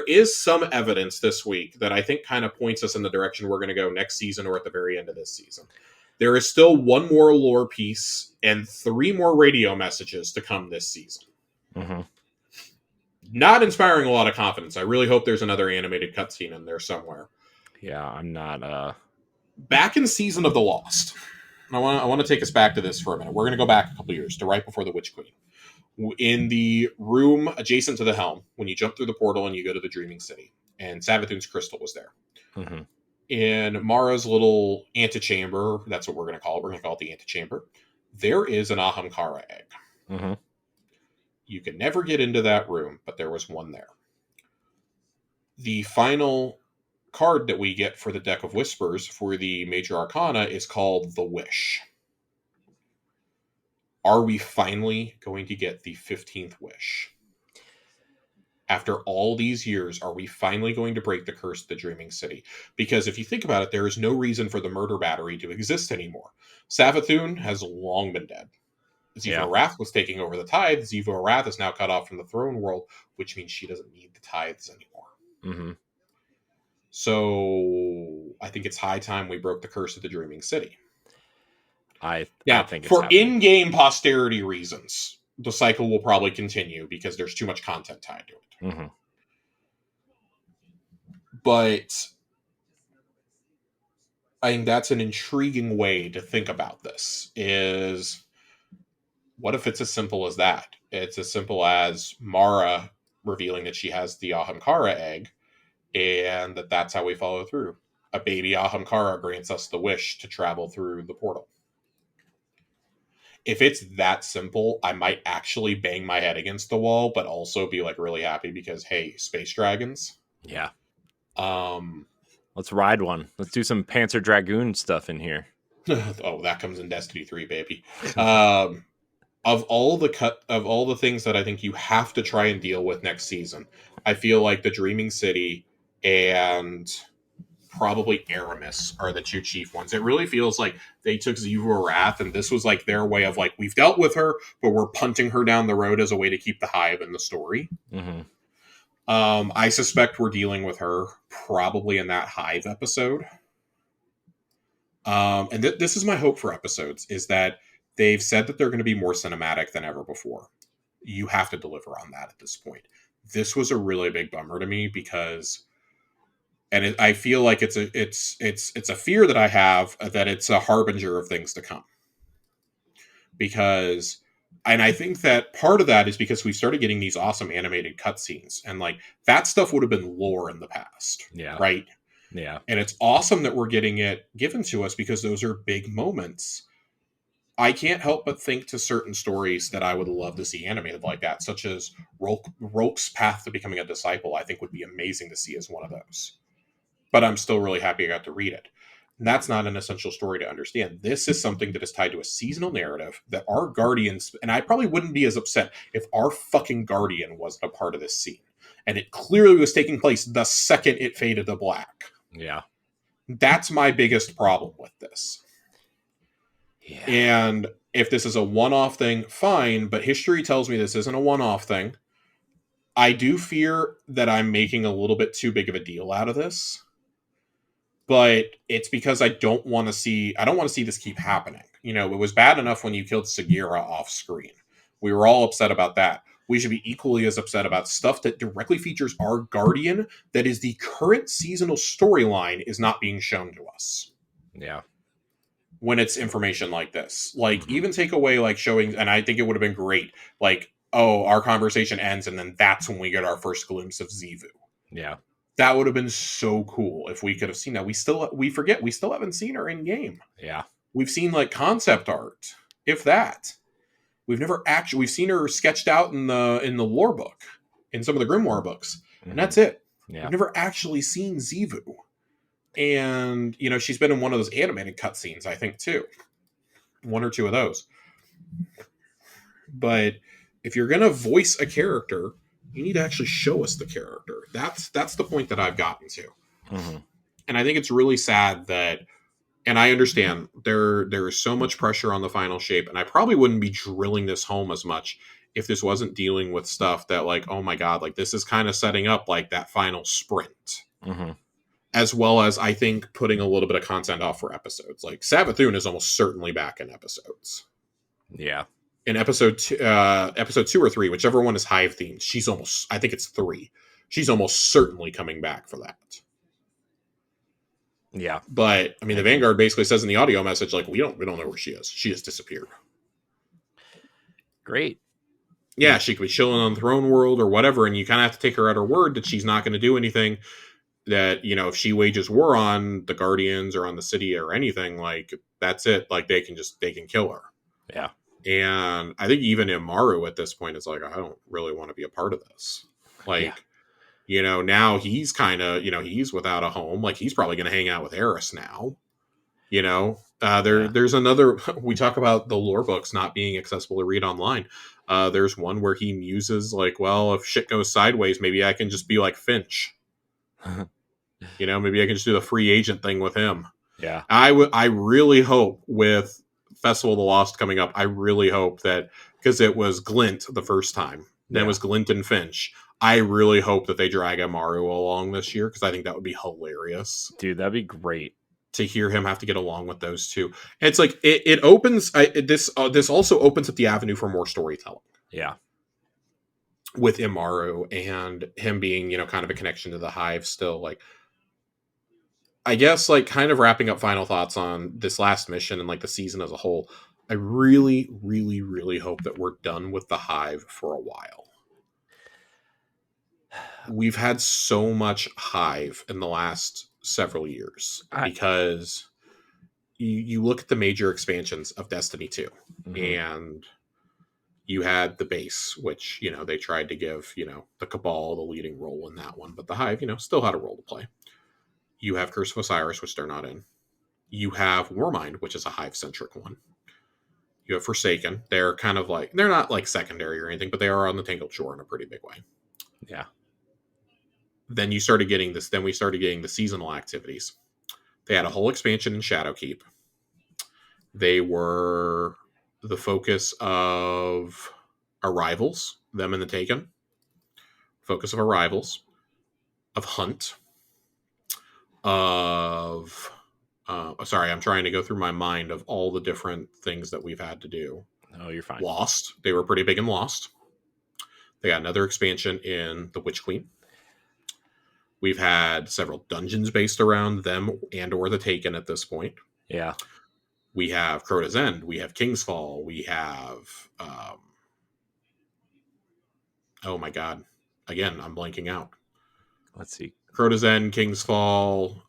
is some evidence this week that I think kind of points us in the direction we're going to go next season or at the very end of this season. There is still one more lore piece and 3 more radio messages to come this season. Not inspiring a lot of confidence. I really hope there's another animated cutscene in there somewhere. Yeah, I'm not. Back in Season of the Lost, I want to take us back to this for a minute. We're going to go back a couple years to right before the Witch Queen. In the room adjacent to the helm, when you jump through the portal and you go to the Dreaming City, and Savathun's crystal was there. In Mara's little antechamber, that's what we're going to call it. We're going to call it the antechamber. There is an Ahamkara egg. You can never get into that room, but there was one there. The final card that we get for the Deck of Whispers for the Major Arcana is called the Wish. Are we finally going to get the 15th wish? After all these years, are we finally going to break the curse of the Dreaming City? Because if you think about it, there is no reason for the murder battery to exist anymore. Savathun has long been dead. Xivu Arath was taking over the tithe. Xivu Arath is now cut off from the throne world, which means she doesn't need the tithes anymore. So I think it's high time we broke the curse of the Dreaming City. I think it's for happening. In-game posterity reasons, the cycle will probably continue because there's too much content tied to it. But I think that's an intriguing way to think about this. Is what if it's as simple as that? It's as simple as Mara revealing that she has the Ahamkara egg, and that's how we follow through. A baby Ahamkara grants us the wish to travel through the portal. If it's that simple, I might actually bang my head against the wall, but also be like really happy because, hey, space dragons. Yeah. Let's ride one. Let's do some Panzer Dragoon stuff in here. Oh, that comes in Destiny 3, baby. Of all the things that I think you have to try and deal with next season, I feel like the Dreaming City and probably Aramis are the 2 chief ones. It really feels like they took Xivu Arath, and this was like their way of like, we've dealt with her, but we're punting her down the road as a way to keep the Hive in the story. I suspect we're dealing with her probably in that Hive episode. And this is my hope for episodes, is that they've said that they're going to be more cinematic than ever before. You have to deliver on that at this point. This was a really big bummer to me because, and I feel like it's a fear that I have that it's a harbinger of things to come. Because, and I think that part of that is because we started getting these awesome animated cutscenes, and like that stuff would have been lore in the past, right? Yeah, and it's awesome that we're getting it given to us because those are big moments. I can't help but think to certain stories that I would love to see animated like that, such as Rolk's path to becoming a disciple. I think would be amazing to see as one of those. But I'm still really happy I got to read it. And that's not an essential story to understand. This is something that is tied to a seasonal narrative that our Guardians, and I probably wouldn't be as upset if our fucking Guardian wasn't a part of this scene. And it clearly was taking place the second it faded to black. Yeah. That's my biggest problem with this. Yeah. And if this is a one-off thing, fine, but history tells me this isn't a one-off thing. I do fear that I'm making a little bit too big of a deal out of this. But it's because I don't want to see this keep happening. it was bad enough when you killed Sagira off screen. We were all upset about that. We should be equally as upset about stuff that directly features our Guardian that is the current seasonal storyline is not being shown to us. Yeah. When it's information like this. Like, even take away, like, showing, and I think it would have been great, like, oh, our conversation ends, and then that's when we get our first glimpse of Xivu. Yeah. That would have been so cool if we could have seen that. We still haven't seen her in game. Yeah. We've seen, like, concept art, if that. We've seen her sketched out in the lore book, in some of the Grimoire books, and that's it. Yeah. We've never actually seen Xivu. And, she's been in one of those animated cutscenes, I think, too. One or two of those. But if you're going to voice a character, you need to actually show us the character. That's the point that I've gotten to. Mm-hmm. And I think it's really sad that, and I understand there is so much pressure on the final shape, and I probably wouldn't be drilling this home as much if this wasn't dealing with stuff that, like, oh my God, like, this is kind of setting up, like, that final sprint. Mm-hmm. As well as, I think, putting a little bit of content off for episodes. Like, Savathun is almost certainly back in episodes. Yeah. In episode 2 or 3, whichever one is Hive themed, I think it's 3. She's almost certainly coming back for that. Yeah. But, I mean, the Vanguard basically says in the audio message, like, we don't know where she is. She has disappeared. Great. Yeah, she could be chilling on Throne World or whatever, and you kind of have to take her at her word that she's not going to do anything. That, if she wages war on the Guardians or on the city or anything, like, that's it. Like, they can kill her. Yeah. And I think even Imaru at this point is like, I don't really want to be a part of this. Like, now he's kind of, he's without a home. Like, he's probably going to hang out with Eris now. There's another, we talk about the lore books not being accessible to read online. There's one where he muses, like, well, if shit goes sideways, maybe I can just be like Finch. Maybe I can just do the free agent thing with him. Yeah. I really hope with Festival of the Lost coming up, I really hope that, because it was Glint the first time, then it was Glint and Finch. I really hope that they drag Amaru along this year, because I think that would be hilarious. Dude, that'd be great to hear him have to get along with those two. It's like it opens this also opens up the avenue for more storytelling. Yeah. With Imaru and him being, kind of a connection to the Hive still. Like, I guess, like, kind of wrapping up final thoughts on this last mission and, like, the season as a whole. I really, really, really hope that we're done with the Hive for a while. We've had so much Hive in the last several years because you look at the major expansions of Destiny 2 and you had the base, which, they tried to give, the Cabal the leading role in that one, but the Hive, still had a role to play. You have Curse of Osiris, which they're not in. You have Warmind, which is a Hive-centric one. You have Forsaken. They're kind of like, they're not like secondary or anything, but they are on the Tangled Shore in a pretty big way. Yeah. Then we started getting the seasonal activities. They had a whole expansion in Shadowkeep. They were the focus of Arrivals, them and the Taken. Focus of Arrivals, of Hunt, of sorry, I'm trying to go through my mind of all the different things that we've had to do. Oh, you're fine. Lost. They were pretty big in Lost. They got another expansion in The Witch Queen. We've had several dungeons based around them and or the Taken at this point. Yeah. We have Crota's End. We have King's Fall. We have... oh my god. Again, I'm blanking out. Let's see. Crota's End, King's Fall,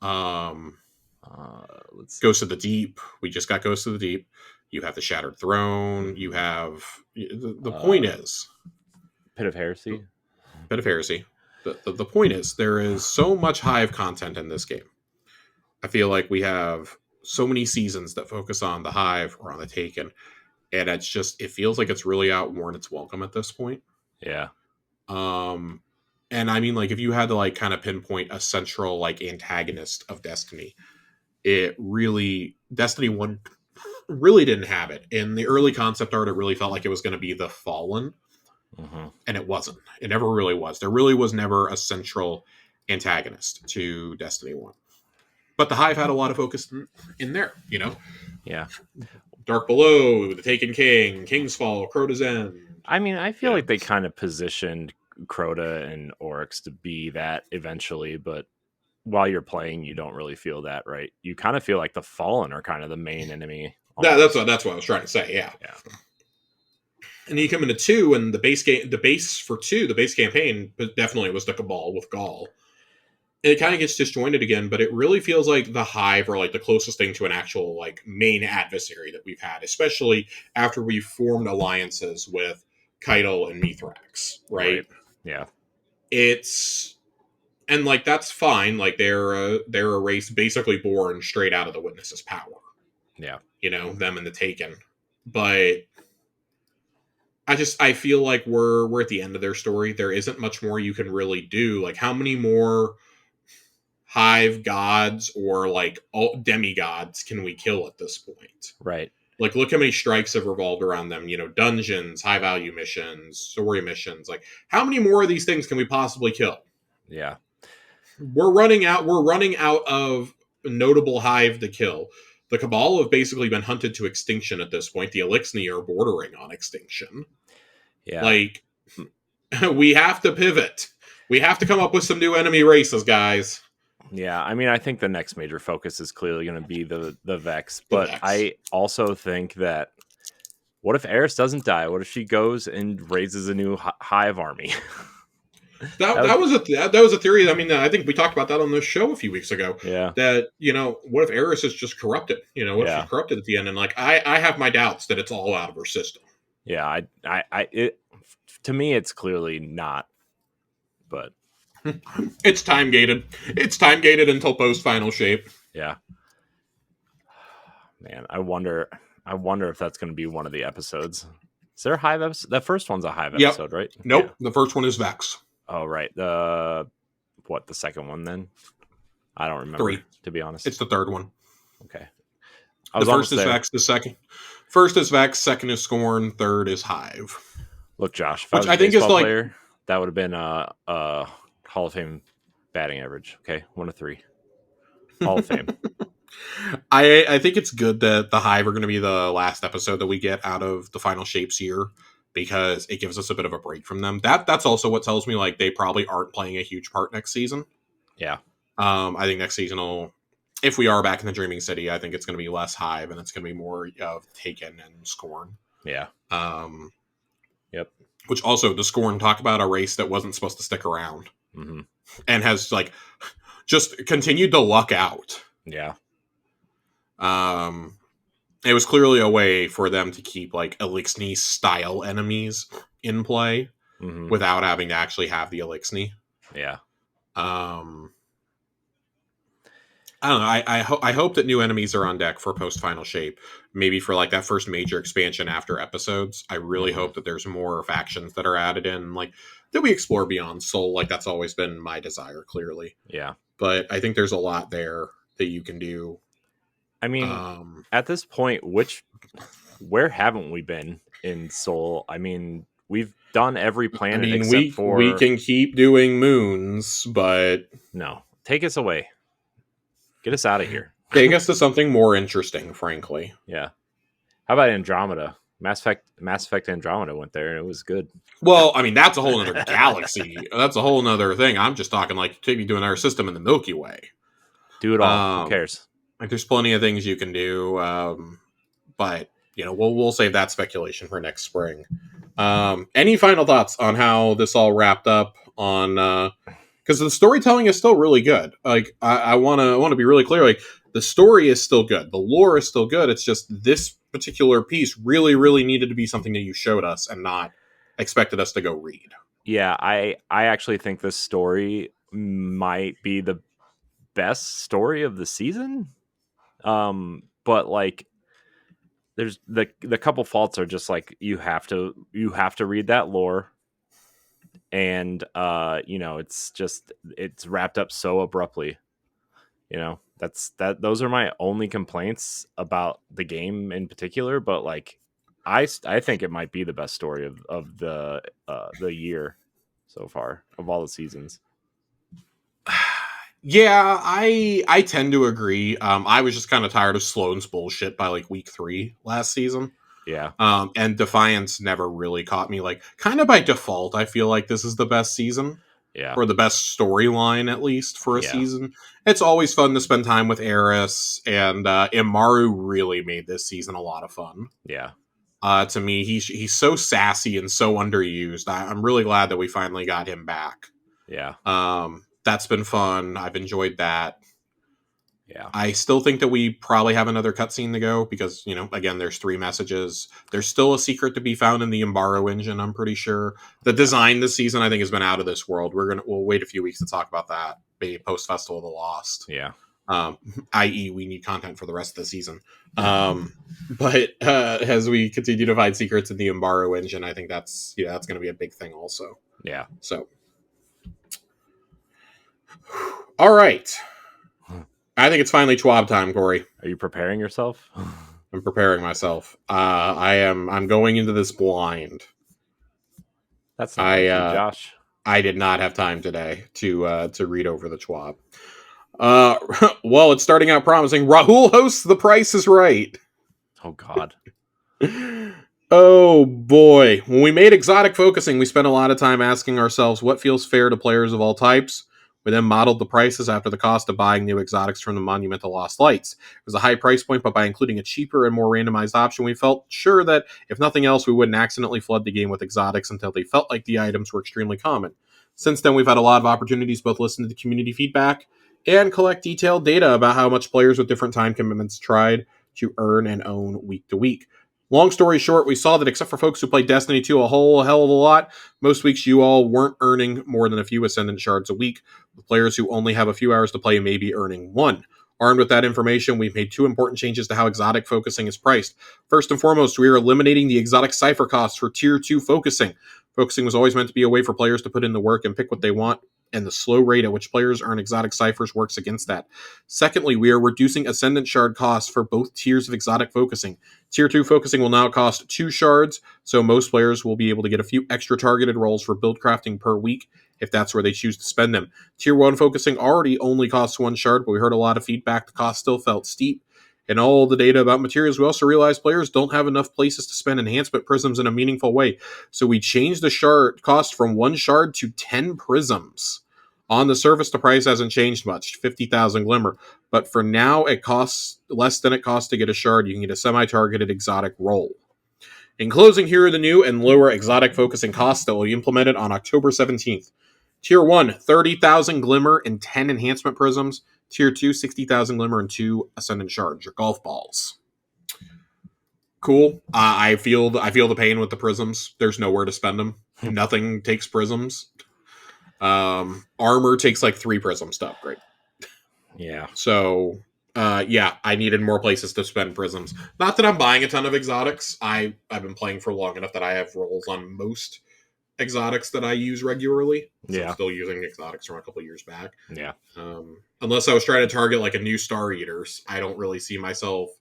let's see. Ghost of the Deep. We just got Ghost of the Deep. You have the Shattered Throne. You have... The point is... Pit of Heresy. Pit of Heresy. The point is, there is so much Hive content in this game. I feel like we have so many seasons that focus on the Hive or on the Taken, and it feels like it's really outworn its welcome at this point. Yeah. And I mean, like, if you had to, like, kind of pinpoint a central, like, antagonist of Destiny, Destiny 1 really didn't have it. In the early concept art, it really felt like it was going to be the Fallen. And it wasn't. It never really was. There really was never a central antagonist to Destiny 1. But the Hive had a lot of focus in there, Yeah. Dark Below, The Taken King, King's Fall, Crota's End. I mean, I feel Yeah. like they kind of positioned Crota and Oryx to be that eventually, but while you're playing, you don't really feel that, right? You kind of feel like the Fallen are kind of the main enemy. That's Almost. what I was trying to say. Yeah. Yeah. And then you come into 2, and the base for 2, the base campaign, definitely was the Cabal with Gaul. And it kind of gets disjointed again, but it really feels like the Hive are like the closest thing to an actual like main adversary that we've had, especially after we formed alliances with Keitel and Mithrax, right? Yeah. It's and like that's fine. Like they're a race basically born straight out of the Witness's power. Yeah. You know, them and the Taken. But I feel like we're at the end of their story. There isn't much more you can really do. Like how many more Hive gods or like demigods can we kill at this point? Right. Like look how many strikes have revolved around them, you know, dungeons, high value missions, story missions. Like how many more of these things can we possibly kill? Yeah. We're running out of notable Hive to kill. The Cabal have basically been hunted to extinction at this point. The Elixni are bordering on extinction. Yeah. Like, we have to pivot. We have to come up with some new enemy races, guys. Yeah, I mean, I think the next major focus is clearly going to be the Vex, but Vex. I also think that what if Eris doesn't die? What if she goes and raises a new Hive army? That was a theory. I mean, I think we talked about that on the show a few weeks ago. Yeah. That, you know, what if Eris is just corrupted? You know, what if she's corrupted at the end? And like, I have my doubts that it's all out of her system. Yeah, to me, it's clearly not. But it's time gated. It's time gated until post final shape. Yeah. Man, I wonder if that's going to be one of the episodes. Is there a Hive episode? That first one's a Hive episode, right? Nope. Yeah. The first one is Vex. Oh, right. The second one then? I don't remember. 3. To be honest. It's the third one. Okay. The first is Vex. The second. First is Vex. Second is Scorn. Third is Hive. Look, Josh, if I was a baseball player, that would have been a Hall of Fame batting average. Okay, 1 of 3. Hall of Fame. I think it's good that the Hive are going to be the last episode that we get out of the final shapes here, because it gives us a bit of a break from them. That's also what tells me like they probably aren't playing a huge part next season. Yeah. I think next season if we are back in the Dreaming City, I think it's going to be less Hive and it's going to be more of Taken and Scorn. Yeah. Yep. Which also, the Scorn, talk about a race that wasn't supposed to stick around. Mm-hmm. And has like just continued to luck out. Yeah. It was clearly a way for them to keep like Elixni style enemies in play without having to actually have the Elixni. Yeah. I don't know. I hope that new enemies are on deck for post final shape. Maybe for like that first major expansion after episodes. I really hope that there's more factions that are added in, like that we explore beyond Soul. Like that's always been my desire, clearly. Yeah. But I think there's a lot there that you can do. I mean, at this point, where haven't we been in Soul? I mean, we've done every planet except for... We can keep doing moons, but... No. Take us away. Get us out of here. Take us to something more interesting, frankly. Yeah. How about Andromeda? Mass Effect Andromeda went there, and it was good. Well, I mean, that's a whole other galaxy. That's a whole other thing. I'm just talking like take me to another system in the Milky Way. Do it all. Who cares? Like, there's plenty of things you can do, but you know, we'll save that speculation for next spring. Any final thoughts on how this all wrapped up? On because the storytelling is still really good. Like, I want to be really clear. Like, the story is still good, the lore is still good. It's just this particular piece really, really needed to be something that you showed us and not expected us to go read. Yeah, I actually think this story might be the best story of the season. But like, there's the couple faults are just like you have to read that lore, and you know, it's wrapped up so abruptly. You know, those are my only complaints about the game in particular. But like, I think it might be the best story of the year so far, of all the seasons. Yeah, I tend to agree. I was just kind of tired of Sloane's bullshit by like week 3 last season. Yeah. And Defiance never really caught me. Like, kind of by default, I feel like this is the best season, Yeah. or the best storyline, at least, for a Yeah. season. It's always fun to spend time with Eris, and Imaru really made this season a lot of fun. Yeah. To me, he's so sassy and so underused. I'm really glad that we finally got him back. Yeah. That's been fun. I've enjoyed that. Yeah. I still think that we probably have another cutscene to go because, again, there's 3 messages. There's still a secret to be found in the Embaro engine, I'm pretty sure. The design this season, I think, has been out of this world. We'll wait a few weeks to talk about that, maybe post Festival of the Lost. Yeah. I.e., we need content for the rest of the season. But as we continue to find secrets in the Embaro engine, I think that's going to be a big thing also. Yeah. So, all right. I think it's finally Schwab time, Corey. Are you preparing yourself? I'm preparing myself. I'm going into this blind. That's not like you, Josh. I did not have time today to read over the Schwab. Well, it's starting out promising. Rahul hosts The Price is Right. Oh God. Oh boy. When we made exotic focusing, we spent a lot of time asking ourselves what feels fair to players of all types. We then modeled the prices after the cost of buying new exotics from the Monumental Lost Lights. It was a high price point, but by including a cheaper and more randomized option, we felt sure that, if nothing else, we wouldn't accidentally flood the game with exotics until they felt like the items were extremely common. Since then, we've had a lot of opportunities to both listen to the community feedback and collect detailed data about how much players with different time commitments tried to earn and own week to week. Long story short, we saw that except for folks who play Destiny 2 a whole hell of a lot, most weeks you all weren't earning more than a few Ascendant shards a week. The players who only have a few hours to play may be earning 1. Armed with that information, we've made 2 important changes to how exotic focusing is priced. First and foremost, we are eliminating the exotic cipher costs for Tier 2 focusing. Focusing was always meant to be a way for players to put in the work and pick what they want, and the slow rate at which players earn exotic ciphers works against that. Secondly, we are reducing Ascendant shard costs for both tiers of exotic focusing. Tier 2 focusing will now cost 2 shards, so most players will be able to get a few extra targeted rolls for build crafting per week, if that's where they choose to spend them. Tier 1 focusing already only costs 1 shard, but we heard a lot of feedback the cost still felt steep. In all the data about materials, we also realized players don't have enough places to spend enhancement prisms in a meaningful way, so we changed the shard cost from 1 shard to 10 prisms. On the surface, the price hasn't changed much, 50,000 glimmer, but for now, it costs less than it costs to get a shard. You can get a semi-targeted exotic roll. In closing, here are the new and lower exotic focusing costs that will be implemented on October 17th. Tier 1, 30,000 glimmer and 10 enhancement prisms. Tier 2, 60,000 glimmer and 2 ascendant shards, your golf balls. Cool. I feel the pain with the prisms. There's nowhere to spend them. Nothing takes prisms. Armor takes like 3 prisms to upgrade. Yeah. So, I needed more places to spend prisms. Not that I'm buying a ton of exotics. I've been playing for long enough that I have rolls on most exotics that I use regularly. So Yeah. I'm still using exotics from a couple years back. Yeah. Unless I was trying to target like a new Star Eaters, I don't really see myself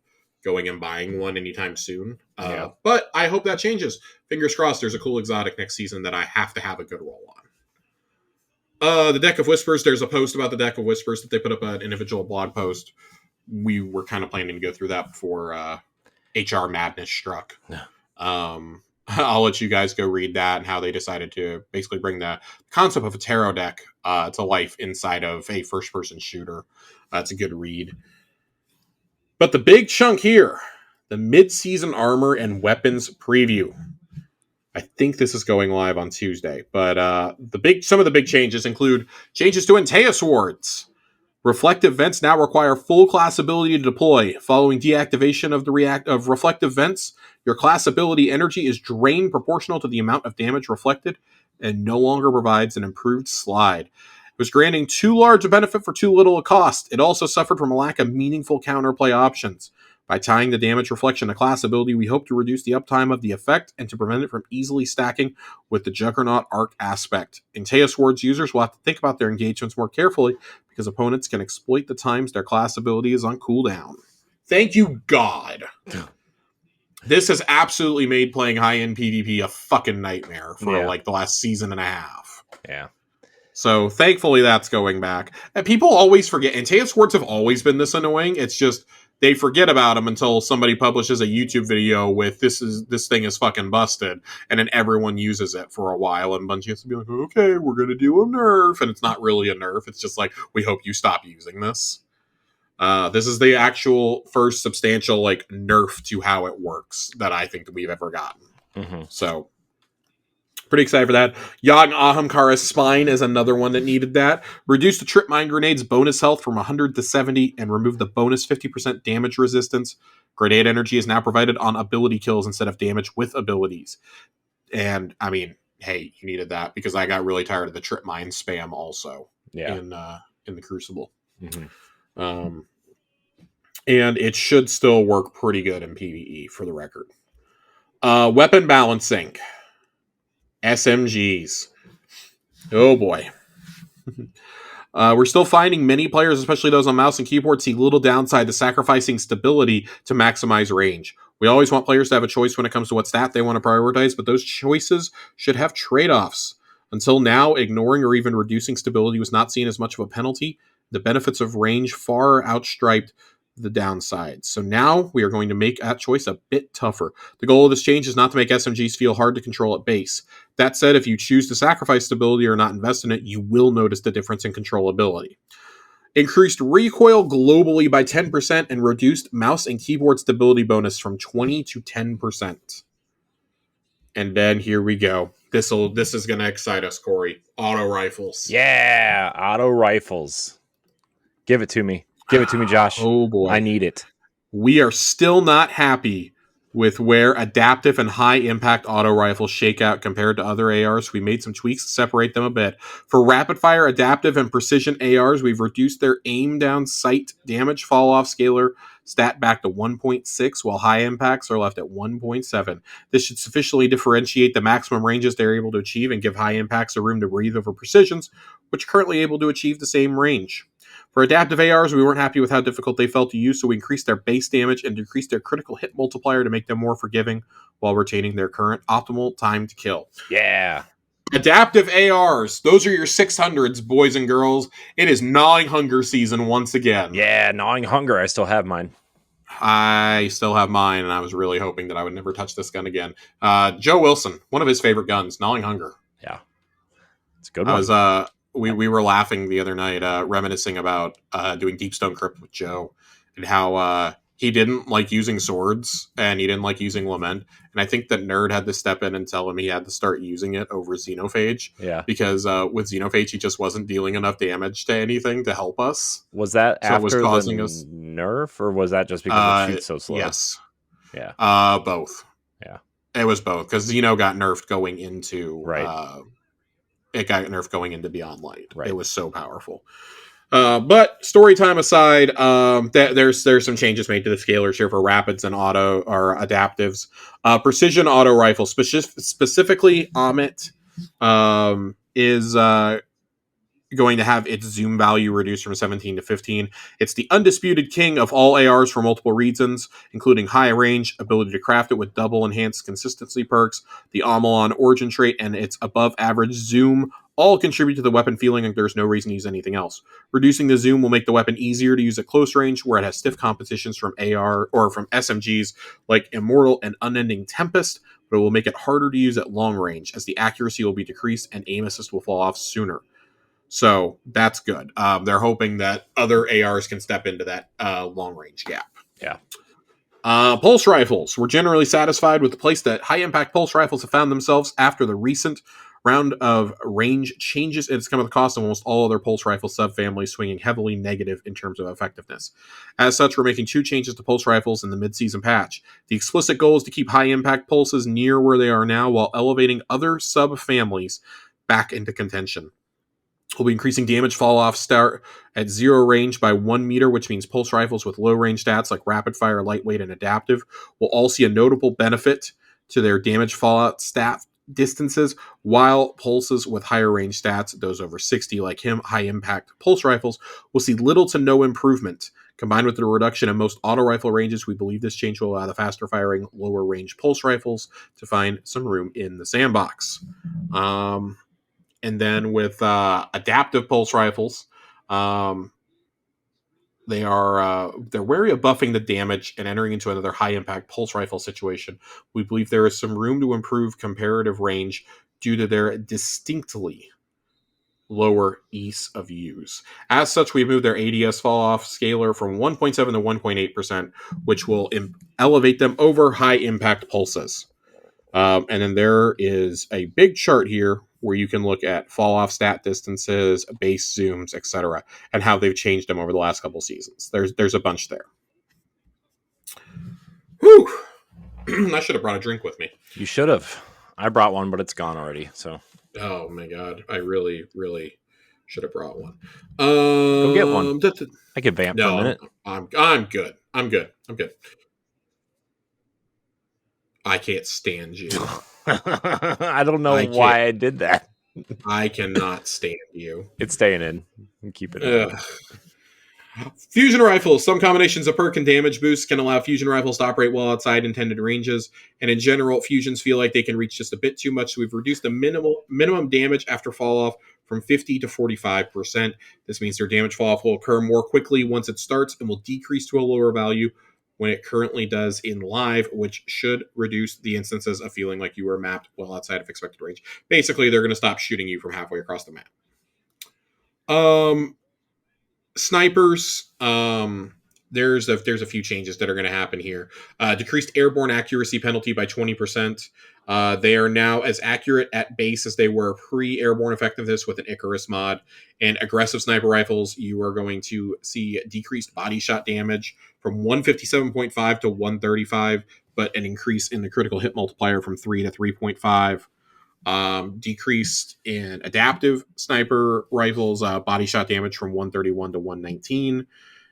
going and buying one anytime soon. But I hope that changes. Fingers crossed there's a cool exotic next season that I have to have a good roll on. The Deck of Whispers, there's a post about the Deck of Whispers that they put up an individual blog post. We were kind of planning to go through that before HR Madness struck. I'll let you guys go read that and how they decided to basically bring the concept of a tarot deck to life inside of a first-person shooter. It's a good read. But the big chunk here, the mid-season armor and weapons preview. I think this is going live on Tuesday, but some of the big changes include changes to Antea swords. Reflective vents now require full class ability to deploy. Following deactivation of reflective vents, your class ability energy is drained proportional to the amount of damage reflected and no longer provides an improved slide. It was granting too large a benefit for too little a cost. It also suffered from a lack of meaningful counterplay options. By tying the damage reflection to class ability, we hope to reduce the uptime of the effect and to prevent it from easily stacking with the Juggernaut arc aspect. Antea Swords users will have to think about their engagements more carefully because opponents can exploit the times their class ability is on cooldown. Thank you, God. This has absolutely made playing high-end PvP a fucking nightmare for like the last season and a half. Yeah. So thankfully that's going back. And people always forget. Antaeus swords have always been this annoying. It's just they forget about them until somebody publishes a YouTube video with this thing is fucking busted, and then everyone uses it for a while, and Bungie has to be like, okay, we're gonna do a nerf, and it's not really a nerf. It's just like we hope you stop using this. This is the actual first substantial like nerf to how it works that I think that we've ever gotten. Mm-hmm. So pretty excited for that. Yagn Ahamkara's Spine is another one that needed that. Reduce the trip mine grenade's bonus health from 100 to 70 and remove the bonus 50% damage resistance. Grenade energy is now provided on ability kills instead of damage with abilities. And I mean, hey, you needed that because I got really tired of the trip mine spam also in the Crucible. Mm-hmm. And it should still work pretty good in PvE for the record. Weapon balancing. SMGs. Oh boy. We're still finding many players, especially those on mouse and keyboard, see little downside to sacrificing stability to maximize range. We always want players to have a choice when it comes to what stat they want to prioritize, but those choices should have trade-offs. Until now, ignoring or even reducing stability was not seen as much of a penalty. The benefits of range far outstriped the downsides. So now we are going to make that choice a bit tougher. The goal of this change is not to make SMGs feel hard to control at base. That said, if you choose to sacrifice stability or not invest in it, you will notice the difference in controllability. Increased recoil globally by 10% and reduced mouse and keyboard stability bonus from 20 to 10%. And then here we go. This is going to excite us, Corey. Auto rifles. Yeah, auto rifles. Give it to me. Give it to me, Josh. Oh boy. I need it. We are still not happy with where adaptive and high impact auto rifles shake out compared to other ARs. We made some tweaks to separate them a bit. For rapid fire, adaptive, and precision ARs, we've reduced their aim down sight damage fall off scalar stat back to 1.6, while high impacts are left at 1.7. This should sufficiently differentiate the maximum ranges they're able to achieve and give high impacts a room to breathe over precisions, which are currently able to achieve the same range. For adaptive ARs, we weren't happy with how difficult they felt to use, so we increased their base damage and decreased their critical hit multiplier to make them more forgiving while retaining their current optimal time to kill. Yeah. Adaptive ARs, those are your 600s, boys and girls. It is gnawing hunger season once again. Yeah, gnawing hunger. I still have mine. I still have mine, and I was really hoping that I would never touch this gun again. Joe Wilson, one of his favorite guns, gnawing hunger. Yeah. It's a good one. We were laughing the other night, reminiscing about doing Deep Stone Crypt with Joe and how he didn't like using swords and he didn't like using Lament. And I think that Nerd had to step in and tell him he had to start using it over Xenophage. Yeah. Because with Xenophage, he just wasn't dealing enough damage to anything to help us. Was that So after it was causing the us nerf, or was that just because it shoots so slow? Yes. Yeah. Both. Yeah. It was both, because Xeno got nerfed going into... Right. It got nerfed going into Beyond Light. Right. It was so powerful. But story time aside, there's some changes made to the scalars here for rapids and auto or adaptives. Precision auto rifle, specifically Amit, is going to have its zoom value reduced from 17 to 15. It's the undisputed king of all ARs for multiple reasons, including high range, ability to craft it with double enhanced consistency perks, the Amalon origin trait, and its above average zoom all contribute to the weapon feeling like there's no reason to use anything else. Reducing the zoom will make the weapon easier to use at close range, where it has stiff competitions from AR or from SMGs like Immortal and Unending Tempest, but it will make it harder to use at long range, as the accuracy will be decreased and aim assist will fall off sooner. So that's good. They're hoping that other ARs can step into that long range gap. Yeah. Pulse rifles. We're generally satisfied with the place that high impact pulse rifles have found themselves after the recent round of range changes. It's come at the cost of almost all other pulse rifle subfamilies, swinging heavily negative in terms of effectiveness. As such, we're making 2 changes to pulse rifles in the mid-season patch. The explicit goal is to keep high impact pulses near where they are now, while elevating other subfamilies back into contention. We'll be increasing damage fall-off start at 0 range by 1 meter, which means pulse rifles with low-range stats like rapid fire, lightweight, and adaptive will all see a notable benefit to their damage fallout stat distances, while pulses with higher range stats, those over 60 like him, high-impact pulse rifles, will see little to no improvement. Combined with the reduction in most auto rifle ranges, we believe this change will allow the faster-firing, lower-range pulse rifles to find some room in the sandbox. And then with adaptive pulse rifles, they're wary of buffing the damage and entering into another high impact pulse rifle situation. We believe there is some room to improve comparative range due to their distinctly lower ease of use. As such, we moved their ADS fall off scalar from 1.7 to 1.8%, which will elevate them over high impact pulses. And then there is a big chart here where you can look at fall off stat distances, base zooms, etc., and how they've changed them over the last couple seasons. There's a bunch there. Whew. I should have brought a drink with me. You should have. I brought one, but it's gone already. So. Oh my god, I really, really should have brought one. Go get one. I could vamp for a minute. I'm good. I'm good. I can't stand you. I don't know why I did that. I cannot stand you. It's staying in. Keep it in. Fusion rifles. Some combinations of perk and damage boosts can allow fusion rifles to operate well outside intended ranges. And in general, fusions feel like they can reach just a bit too much. So we've reduced the minimum damage after fall off from 50 to 45%. This means their damage fall off will occur more quickly once it starts and will decrease to a lower value when it currently does in live, which should reduce the instances of feeling like you were mapped well outside of expected range. Basically, they're going to stop shooting you from halfway across the map. Snipers, there's a few changes that are going to happen here. Decreased airborne accuracy penalty by 20%. They are now as accurate at base as they were pre-airborne effectiveness with an Eris mod. And aggressive sniper rifles, you are going to see decreased body shot damage from 157.5 to 135, but an increase in the critical hit multiplier from 3 to 3.5. Decreased in adaptive sniper rifles, body shot damage from 131 to 119.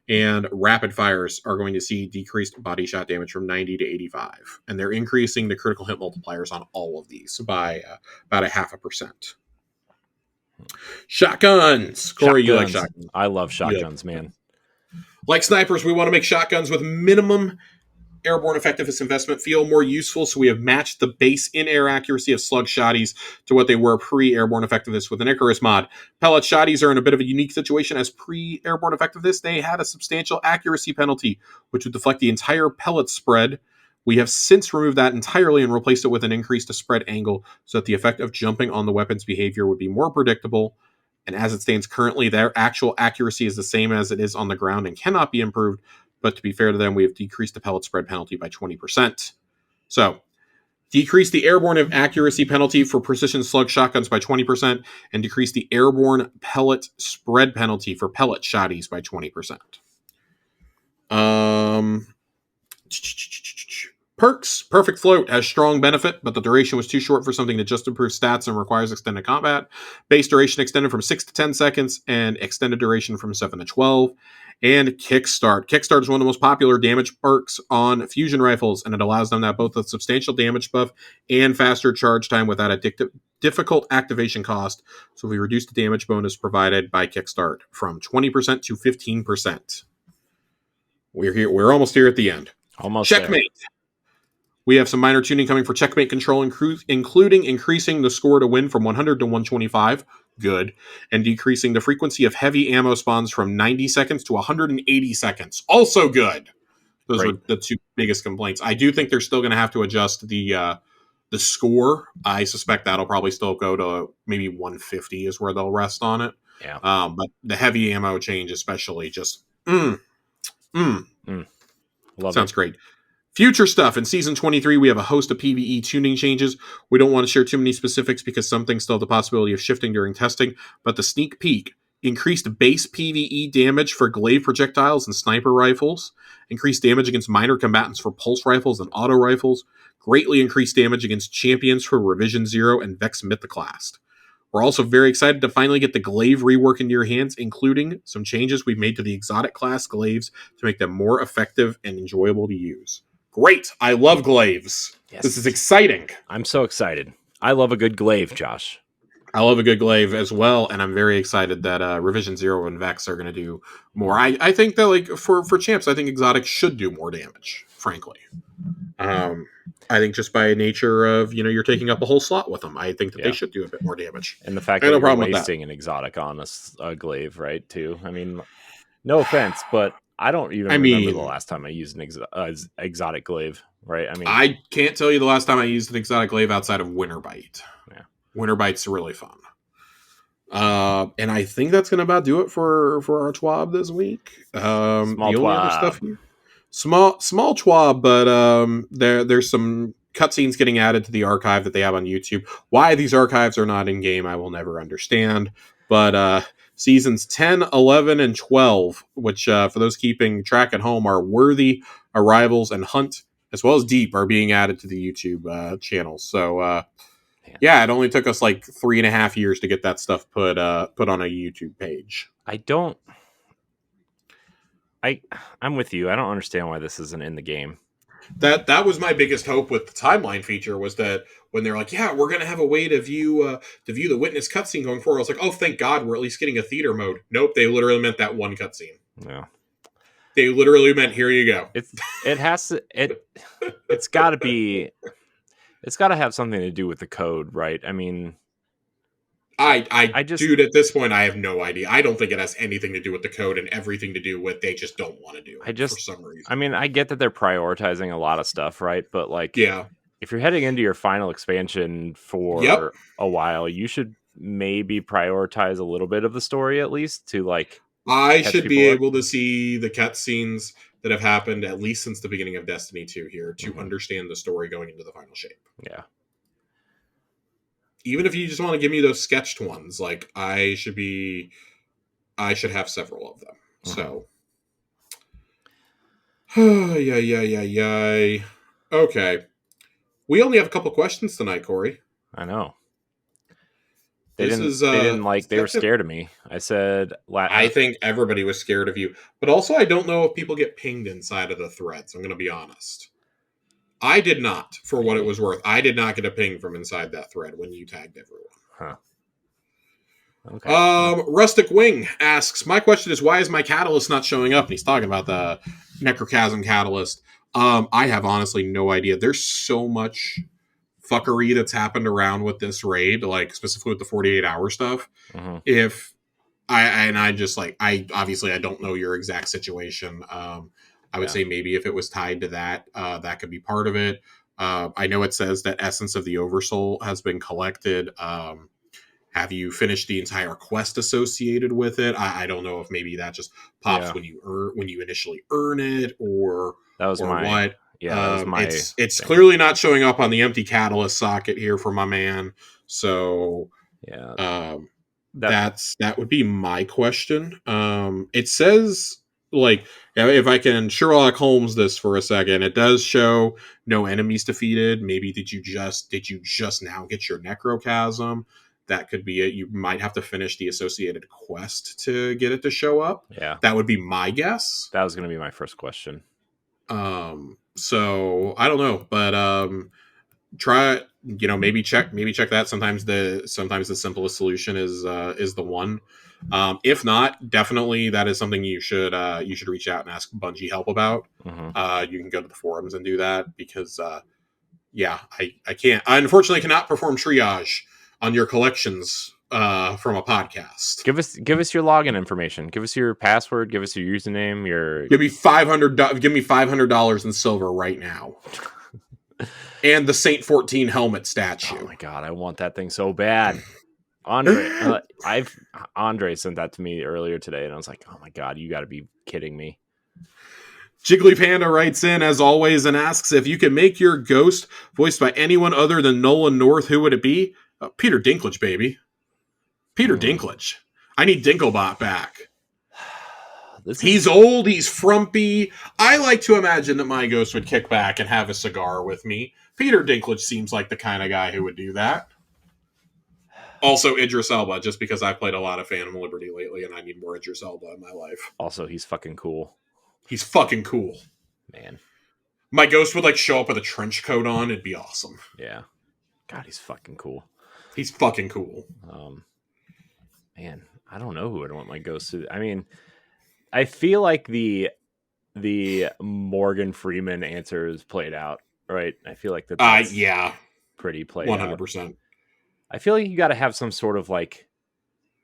And rapid fires are going to see decreased body shot damage from 90 to 85. And they're increasing the critical hit multipliers on all of these by about 0.5%. Shotguns. Corey, you like shotguns? I love shotguns, man. Like snipers, we want to make shotguns with minimum airborne effectiveness investment feel more useful, so we have matched the base in-air accuracy of slug shotties to what they were pre-airborne effectiveness with an Eris mod. Pellet shotties are in a bit of a unique situation. As pre-airborne effectiveness, they had a substantial accuracy penalty, which would deflect the entire pellet spread. We have since removed that entirely and replaced it with an increase to spread angle so that the effect of jumping on the weapon's behavior would be more predictable. And as it stands currently, their actual accuracy is the same as it is on the ground and cannot be improved. But to be fair to them, we have decreased the pellet spread penalty by 20%. So, decrease the airborne accuracy penalty for precision slug shotguns by 20% and decrease the airborne pellet spread penalty for pellet shotties by 20%. Perks. Perfect Float has strong benefit, but the duration was too short for something that just improves stats and requires extended combat. Base duration extended from 6 to 10 seconds and extended duration from 7 to 12. And Kickstart. Kickstart is one of the most popular damage perks on fusion rifles, and it allows them to have both a substantial damage buff and faster charge time without a difficult activation cost. So we reduce the damage bonus provided by Kickstart from 20% to 15%. We're here. We're almost here at the end. Almost Checkmate. There. We have some minor tuning coming for Checkmate control, including increasing the score to win from 100 to 125. Good. And decreasing the frequency of heavy ammo spawns from 90 seconds to 180 seconds. Also good. Those are the two biggest complaints. I do think they're still going to have to adjust the score. I suspect that'll probably still go to maybe 150 is where they'll rest on it. Yeah. But the heavy ammo change especially just sounds great. Future stuff. In Season 23, we have a host of PvE tuning changes. We don't want to share too many specifics because some things still have the possibility of shifting during testing, but the sneak peek: increased base PvE damage for glaive projectiles and sniper rifles, increased damage against minor combatants for pulse rifles and auto rifles, greatly increased damage against champions for Revision 0 and Vex Mythoclast. We're also very excited to finally get the glaive rework into your hands, including some changes we've made to the exotic class glaives to make them more effective and enjoyable to use. Great. I love glaives. Yes. This is exciting. I'm so excited. I love a good glaive, Josh. I love a good glaive as well, and I'm very excited that Revision 0 and Vex are going to do more. I think that, like, for champs, I think exotics should do more damage, frankly. I think just by nature of, you're taking up a whole slot with them, I think that they Yeah. should do a bit more damage. And the fact I got that no you're problem with that. wasting an exotic on a glaive, right? Too. I mean, no offense, but I don't even I remember the mean, last time I used an exotic glaive, right? I mean, I can't tell you the last time I used an exotic glaive outside of Winterbite. yeah. Winterbite's really fun. And I think that's gonna about do it for our TWAB this week. Small The only other stuff twab. here, small TWAB, but there's some cutscenes getting added to the archive that they have on YouTube. Why these archives are not in game, I will never understand. But seasons 10, 11, and 12, which for those keeping track at home are Worthy, Arrivals, and Hunt, as well as Deep, are being added to the YouTube channel. So yeah, it only took us like 3.5 years to get that stuff put on a YouTube page. I'm with you. I don't understand why this isn't in the game. That was my biggest hope with the timeline feature, was that when they're like, yeah, we're gonna have a way to view the witness cutscene going forward. I was like, oh, thank God, we're at least getting a theater mode. Nope, they literally meant that one cutscene. Yeah. They literally meant, here you go. It's got to have something to do with the code, right? I mean, Dude, at this point, I have no idea. I don't think it has anything to do with the code and everything to do with they just don't want to do it for some reason. I mean, I get that they're prioritizing a lot of stuff, right? But like, yeah, if you're heading into your final expansion for a while, you should maybe prioritize a little bit of the story at least to like. I should be able to see the cutscenes that have happened at least since the beginning of Destiny 2 here to understand the story going into the final shape. Yeah. Even if you just want to give me those sketched ones, like I should have several of them. So, yeah. Okay, we only have a couple questions tonight, Corey. I know. They were scared of me. I said, I think everybody was scared of you, but also I don't know if people get pinged inside of the threads. I'm going to be honest. I did not, for what it was worth. I did not get a ping from inside that thread when you tagged everyone. Huh. Okay. Rustic Wing asks, my question is, why is my catalyst not showing up? And he's talking about the Necrochasm catalyst. I have honestly no idea. There's so much fuckery that's happened around with this raid, like specifically with the 48-hour stuff. If I obviously I don't know your exact situation. I would say maybe if it was tied to that, that could be part of it. I know it says that Essence of the Oversoul has been collected. Have you finished the entire quest associated with it? I don't know if maybe that just pops when you initially earn it, or that was what. Yeah, that was my it's clearly not showing up on the empty catalyst socket here for my man. So yeah, that would be my question. It says, like, if I can Sherlock Holmes this for a second, it does show no enemies defeated. Maybe did you just now get your Necrochasm? That could be it. You might have to finish the associated quest to get it to show up. Yeah, that would be my guess. That was going to be my first question. So I don't know, but try, maybe check that. Sometimes the simplest solution is the one. If not, definitely that is something you should reach out and ask Bungie help about. You can go to the forums and do that, because I unfortunately cannot perform triage on your collections from a podcast. Give us your login information. Give us your password. Give us your username. Give me $500 in silver right now. And the Saint 14 helmet statue. Oh my god, I want that thing so bad. Andre sent that to me earlier today, and I was like, oh my god, you got to be kidding me. Jiggly Panda writes in, as always, and asks, if you could make your ghost voiced by anyone other than Nolan North, who would it be? Peter Dinklage, baby. Peter Dinklage. I need Dinklebot back. He's old, he's frumpy. I like to imagine that my ghost would kick back and have a cigar with me. Peter Dinklage seems like the kind of guy who would do that. Also, Idris Elba, just because I've played a lot of Phantom Liberty lately and I need more Idris Elba in my life. Also, he's fucking cool. He's fucking cool. Man. My ghost would show up with a trench coat on. It'd be awesome. Yeah. God, he's fucking cool. He's fucking cool. Man, I don't know who I'd want my ghost to. I mean, I feel like the Morgan Freeman answer is played out right? I feel like that's Yeah, pretty played out. 100%. I feel like you got to have some sort of like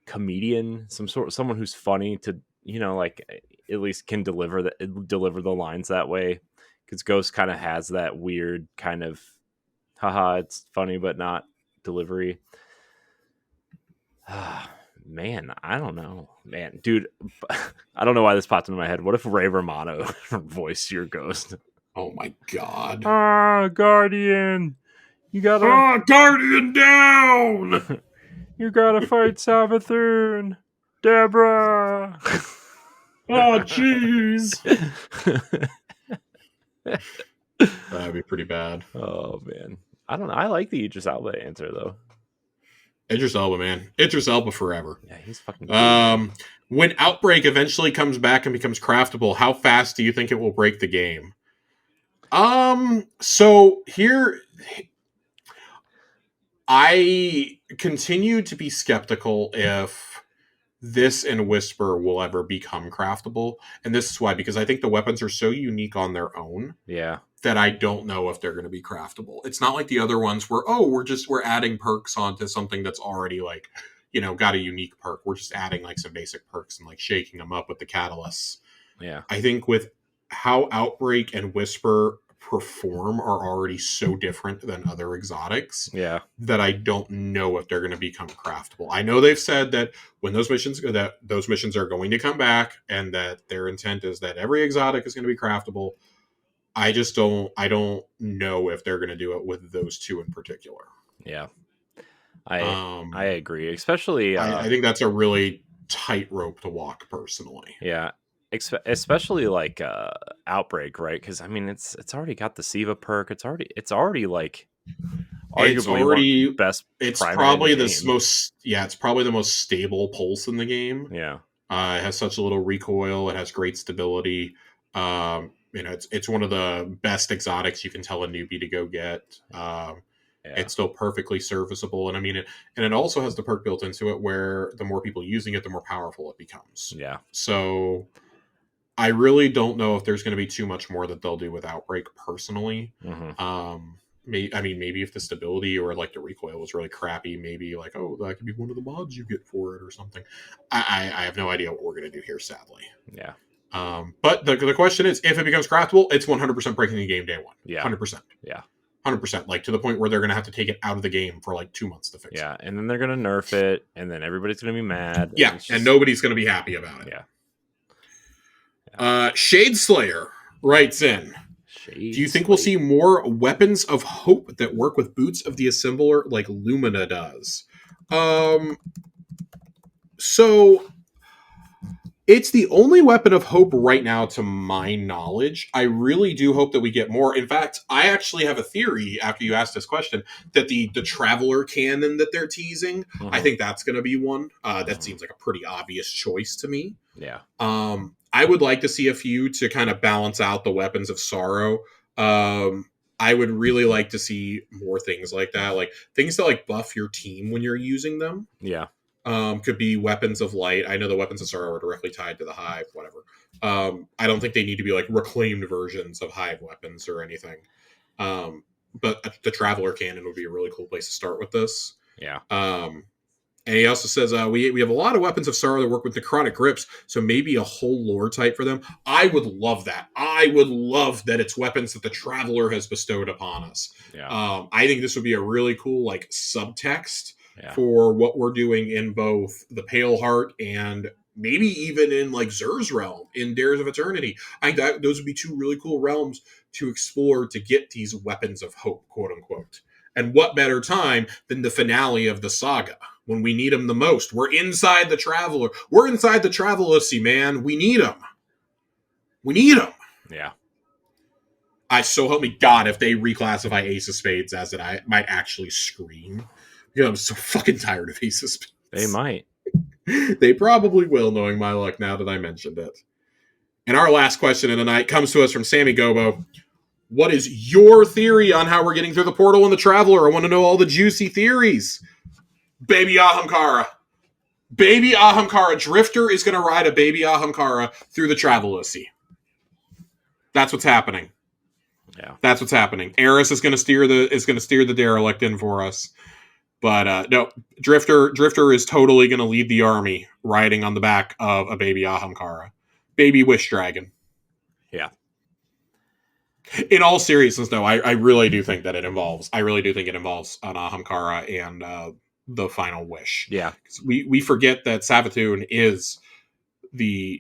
comedian, someone who's funny to, like at least can deliver the lines that way. Because Ghost kind of has that weird kind of, haha, it's funny but not delivery. Man, I don't know, man, dude. I don't know why this popped into my head. What if Ray Romano voiced your Ghost? Oh my god. Guardian, you gotta, Guardian down! you gotta fight Savathun, Deborah. Oh, jeez. That'd be pretty bad. Oh man, I don't know. I like the Idris Elba answer though. Idris Elba, man. Idris Elba forever. Yeah, he's fucking cool. When Outbreak eventually comes back and becomes craftable, how fast do you think it will break the game? So here I continue to be skeptical if this and Whisper will ever become craftable. And this is why, because I think the weapons are so unique on their own. Yeah. That I don't know if they're going to be craftable. It's not like the other ones where, we're adding perks onto something that's already like, got a unique perk. We're just adding like some basic perks and like shaking them up with the catalysts. Yeah. I think with how Outbreak and Whisper perform are already so different than other exotics. Yeah. That I don't know if they're going to become craftable. I know they've said that when those missions are going to come back and that their intent is that every exotic is going to be craftable. I don't know if they're going to do it with those two in particular. Yeah. I agree. Especially, I think that's a really tight rope to walk personally. Yeah. Especially like Outbreak, right? Because I mean, it's already got the Siva perk. It's already like arguably best. It's probably it's probably the most stable pulse in the game. Yeah. It has such a little recoil. It has great stability. It's one of the best exotics you can tell a newbie to go get. It's still perfectly serviceable, and I mean and it also has the perk built into it where the more people using it, the more powerful it becomes. Yeah. So I really don't know if there's going to be too much more that they'll do with Outbreak personally. Mm-hmm. Maybe if the stability or like the recoil was really crappy, maybe like, that could be one of the mods you get for it or something. I have no idea what we're going to do here, sadly. Yeah. But the question is, if it becomes craftable, it's 100% breaking the game day one. Yeah. 100%. Yeah. 100%. Like to the point where they're going to have to take it out of the game for like 2 months to fix it. Yeah. And then they're going to nerf it, and then everybody's going to be mad. Yeah. And nobody's going to be happy about it. Yeah. Shade Slayer writes in. Do you think we'll see more weapons of hope that work with boots of the assembler like Lumina does? So it's the only weapon of hope right now, to my knowledge. I really do hope that we get more. In fact, I actually have a theory after you asked this question that the Traveler cannon that they're teasing, I think that's going to be one. That seems like a pretty obvious choice to me. Yeah. I would like to see a few to kind of balance out the weapons of sorrow. I would really like to see more things like that, like things that like buff your team when you're using them. Yeah. Could be weapons of light. I know the weapons of sorrow are directly tied to the hive, whatever. I don't think they need to be like reclaimed versions of hive weapons or anything. But the Traveler cannon would be a really cool place to start with this. Yeah. And he also says, we have a lot of weapons of sorrow that work with necrotic grips, so maybe a whole lore type for them. I would love that. I would love that it's weapons that the Traveler has bestowed upon us. Yeah. I think this would be a really cool like subtext for what we're doing in both the Pale Heart and maybe even in like Zer's realm in Dares of Eternity. I think those would be two really cool realms to explore to get these weapons of hope, quote unquote. And what better time than the finale of the saga when we need them the most? We're inside the Traveler. We're inside the Travelocy, man. We need them. We need them. Yeah. So help me God, if they reclassify Ace of Spades as it, I might actually scream. I'm so fucking tired of Ace of Spades. They might. They probably will, knowing my luck now that I mentioned it. And our last question of the night comes to us from Sammy Gobo. What is your theory on how we're getting through the portal and the Traveler? I want to know all the juicy theories. Baby Ahamkara. Baby Ahamkara. Drifter is going to ride a Baby Ahamkara through the Travelocy. That's what's happening. Yeah. That's what's happening. Eris is going to steer the derelict in for us. But no, Drifter is totally going to lead the army, riding on the back of a baby Ahamkara, baby Wish Dragon. Yeah. In all seriousness, though, I really do think that it involves. I really do think it involves an Ahamkara and the final wish. Yeah. We forget that Savathun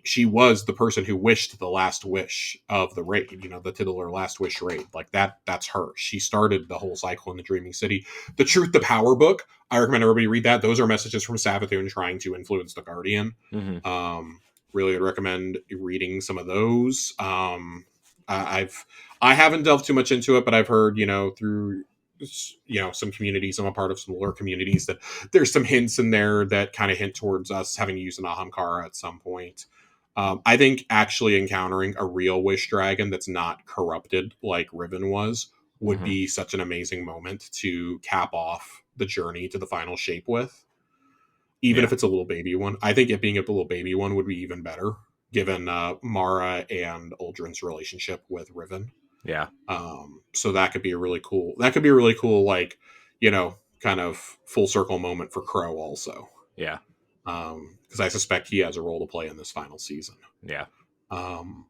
she was the person who wished the last wish of the raid, the titular last wish raid. Like that's her. She started the whole cycle in the Dreaming City. The Truth to Power book, I recommend everybody read that. Those are messages from Savathun trying to influence the Guardian. Mm-hmm. Really would recommend reading some of those. I haven't delved too much into it, but I've heard, through some communities, I'm a part of some lore communities, that there's some hints in there that kind of hint towards us having to use an Ahamkara at some point. I think actually encountering a real Wish Dragon that's not corrupted like Riven was would Mm-hmm. be such an amazing moment to cap off the journey to the final shape with. Even Yeah. if it's a little baby one. I think it being a little baby one would be even better, given Mara and Uldren's relationship with Riven. Yeah. So that could be a really cool. That could be a really cool, like, kind of full circle moment for Crow also. Yeah. Because I suspect he has a role to play in this final season. Yeah. Um,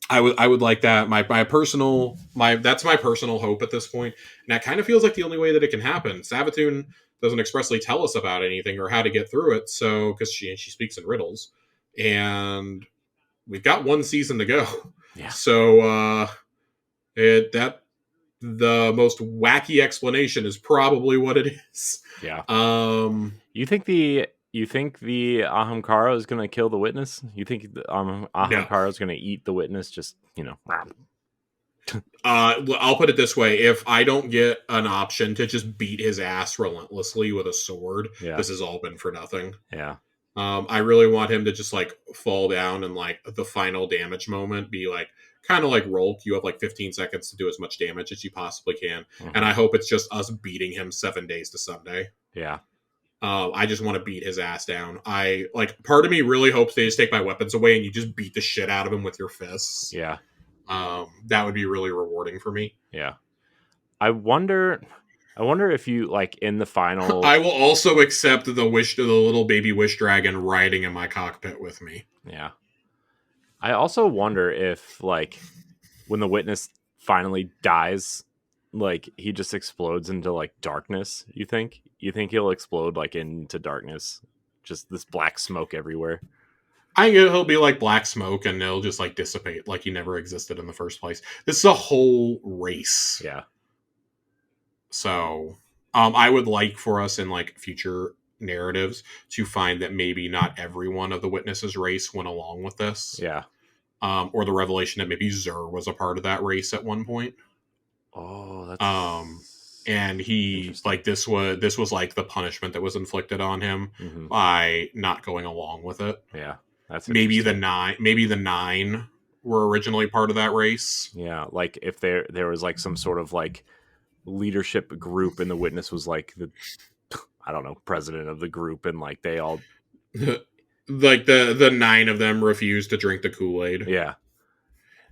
I would like that. That's my personal hope at this point, and that kind of feels like the only way that it can happen. Savathun doesn't expressly tell us about anything or how to get through it, so because she speaks in riddles, and we've got one season to go. Yeah. So that the most wacky explanation is probably what it is. Yeah. You think the Ahamkara is going to kill the witness? You think the Ahamkara is going to eat the witness? Just I'll put it this way: if I don't get an option to just beat his ass relentlessly with a sword, this has all been for nothing. Yeah. I really want him to just like fall down and like the final damage moment be like kind of like Rolk. You have like 15 seconds to do as much damage as you possibly can, and I hope it's just us beating him 7 days to Sunday. Yeah. I just want to beat his ass down. Part of me really hopes they just take my weapons away and you just beat the shit out of him with your fists. Yeah. That would be really rewarding for me. Yeah. I wonder if you like in the final. I will also accept the little baby Wish Dragon riding in my cockpit with me. Yeah. I also wonder if like when the witness finally dies, like he just explodes into like darkness. You think he'll explode like into darkness, just this black smoke everywhere? I think he'll be like black smoke and it'll just like dissipate like he never existed in the first place. This is a whole race. Yeah. So I would like for us in like future narratives to find that maybe not every one of the witnesses' race went along with this. Yeah. Or the revelation that maybe Zur was a part of that race at one point. Oh, that's and he like this was like the punishment that was inflicted on him by not going along with it. Yeah. That's maybe the nine were originally part of that race. Yeah, like if there was like some sort of like leadership group and the witness was like the president of the group, and like they all like the 9 of them refused to drink the Kool-Aid.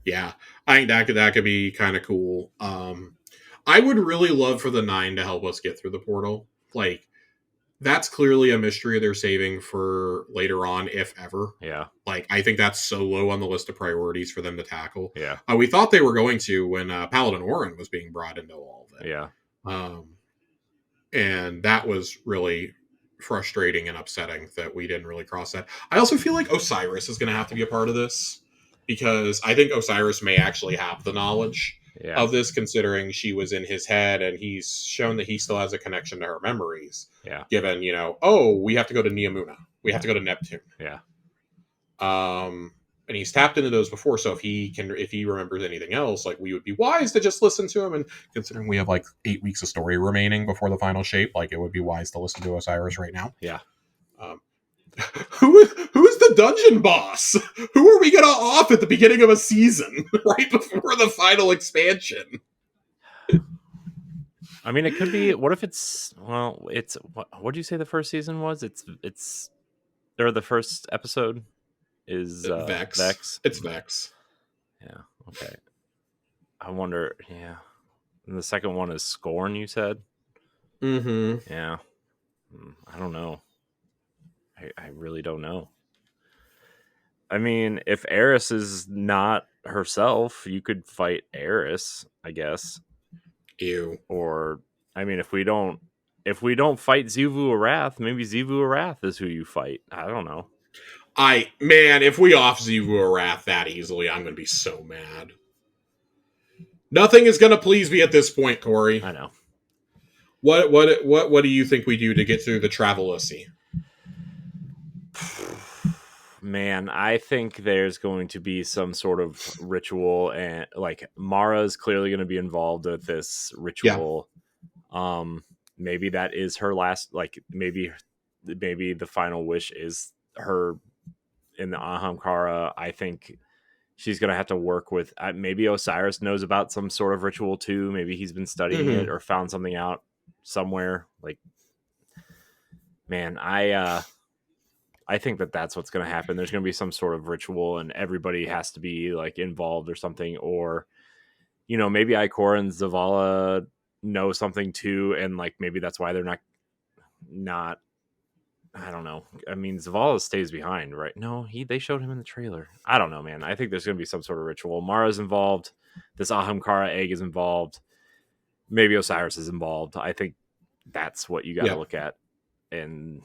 Yeah, I think that could be kind of cool. I would really love for the 9 to help us get through the portal. Like that's clearly a mystery they're saving for later on, if ever. Yeah. Like, I think that's so low on the list of priorities for them to tackle. Yeah. We thought they were going to when Paladin Orin was being brought into all of it. Yeah. And that was really frustrating and upsetting that we didn't really cross that. I also feel like Osiris is going to have to be a part of this because I think Osiris may actually have the knowledge of this, considering she was in his head and he's shown that he still has a connection to her memories. Yeah. Given, we have to go to Neomuna. We have to go to Neptune. Yeah. And he's tapped into those before, so if he remembers anything else, like we would be wise to just listen to him. And considering we have like 8 weeks of story remaining before the final shape, like it would be wise to listen to Osiris right now. Yeah. Who's the dungeon boss? Who are we gonna off at the beginning of a season, right before the final expansion? I mean, it could be. What if it's what do you say the first season was? It's or the first episode is Vex. Vex. It's Vex. Yeah. Okay. I wonder. Yeah, and the second one is Scorn. You said. Mm-hmm. Yeah. I don't know. I really don't know. I mean, if Eris is not herself, you could fight Eris, I guess. Ew. Or I mean, if we don't fight Zivu Arath, maybe Zivu Arath is who you fight. I don't know. Man, if we off Zivu Arath that easily, I'm gonna be so mad. Nothing is gonna please me at this point, Corey. I know. What do you think we do to get through the Travelosi? Man, I think there's going to be some sort of ritual, and like Mara is clearly going to be involved with this Yeah. ritual. Maybe that is her last. Like maybe the final wish is her in the Ahamkara. I think she's going to have to work with. Maybe Osiris knows about some sort of ritual too. Maybe he's been studying it Mm-hmm. or found something out somewhere. Like, man, I think that's what's going to happen. There's going to be some sort of ritual, and everybody has to be like involved or something. Or, maybe Ikora and Zavala know something too, and like maybe that's why they're not. I don't know. I mean, Zavala stays behind, right? No, they showed him in the trailer. I don't know, man. I think there's going to be some sort of ritual. Mara's involved. This Ahamkara egg is involved. Maybe Osiris is involved. I think that's what you got to Yeah. look at, and